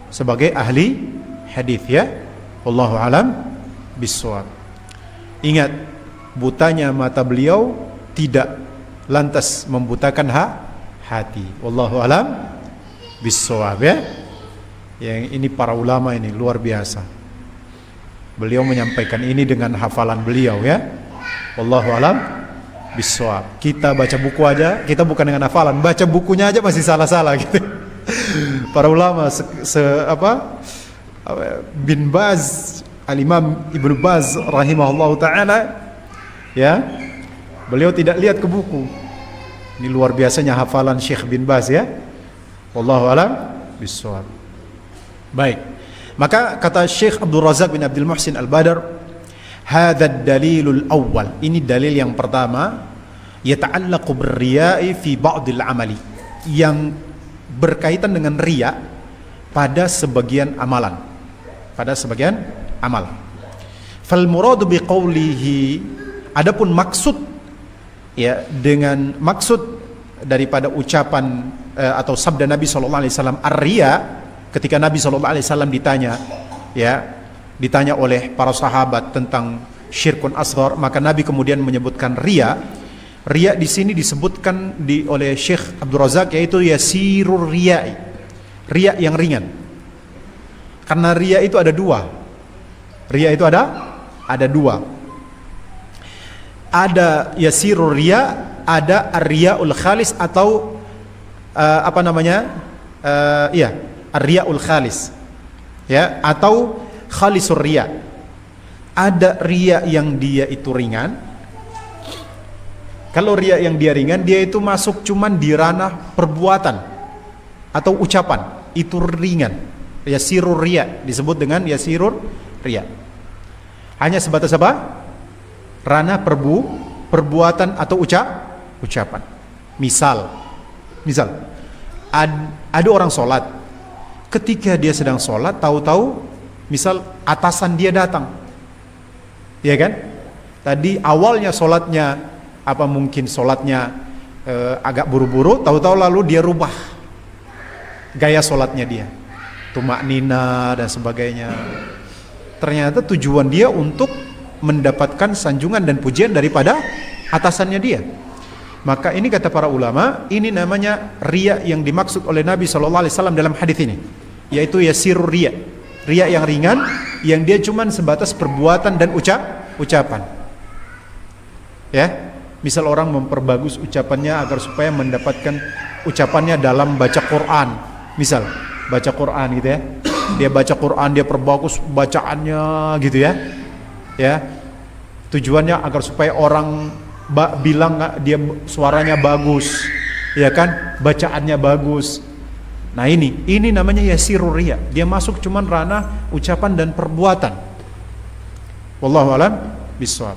[SPEAKER 1] Sebagai ahli hadis ya. Wallahu alam bissawab. Ingat, butanya mata beliau tidak lantas membutakan hati. Wallahu alam bissawab ya. Yang ini para ulama ini luar biasa. Beliau menyampaikan ini dengan hafalan beliau ya. Wallahu alam bissawab. Kita baca buku aja, kita bukan dengan hafalan, baca bukunya aja masih salah-salah gitu. Para ulama bin Baz, Al-Imam Ibnu Baz rahimahullahu taala ya, beliau tidak lihat ke buku. Ini luar biasanya hafalan Syekh bin Baz ya. Wallahu alam bissawab. Baik. Maka kata Syekh Abdul Razak bin Abdul Muhsin Al-Badar, hadzal dalilul awwal. Ini dalil yang pertama, yata'allaqu birriya'i fi ba'dil amali, yang berkaitan dengan riya pada sebagian amalan. Pada sebagian amal. Fal muradu biqaulihi, adapun maksud ya, dengan maksud daripada ucapan atau sabda Nabi sallallahu alaihi wasallam ar-riya, ketika Nabi sallallahu alaihi wasallam ditanya oleh para sahabat tentang syirkun asghar, maka Nabi kemudian menyebutkan riya. Riya di sini disebutkan oleh Syekh Abdul Razak, yaitu yasirur riya'i, riya yang ringan. Karena riya itu ada dua. Riya itu ada dua. Ada yasirur riya, ada ar-riyaul khalis atau ar-riyaul khalis. Ya, atau khalisur riya. Ada riya yang dia itu ringan. Kalau riya yang dia ringan, dia itu masuk cuman di ranah perbuatan atau ucapan, itu ringan. Yasirur riya disebut dengan yasirur riya. Hanya sebatas apa? Ranah perbuatan atau ucapan. Misal ada orang sholat. Ketika dia sedang sholat, tahu-tahu misal atasan dia datang, ya kan? Tadi awalnya sholatnya mungkin sholatnya agak buru-buru, tahu-tahu lalu dia rubah gaya sholatnya dia, tumaknina dan sebagainya. Ternyata tujuan dia untuk mendapatkan sanjungan dan pujian daripada atasannya dia. Maka ini kata para ulama, ini namanya riya yang dimaksud oleh Nabi SAW dalam hadis ini, yaitu yasirur riya, riya yang ringan, yang dia cuman sebatas perbuatan dan ucapan. Ya, misal orang memperbagus ucapannya agar supaya mendapatkan ucapannya dalam baca Quran, misal baca Quran gitu ya, dia baca Quran, dia perbagus bacaannya gitu ya, tujuannya agar supaya orang bilang dia suaranya bagus, ya kan, bacaannya bagus. Nah ini namanya yasirur riya. Dia masuk cuman ranah ucapan dan perbuatan. Wallahu alam bishawab.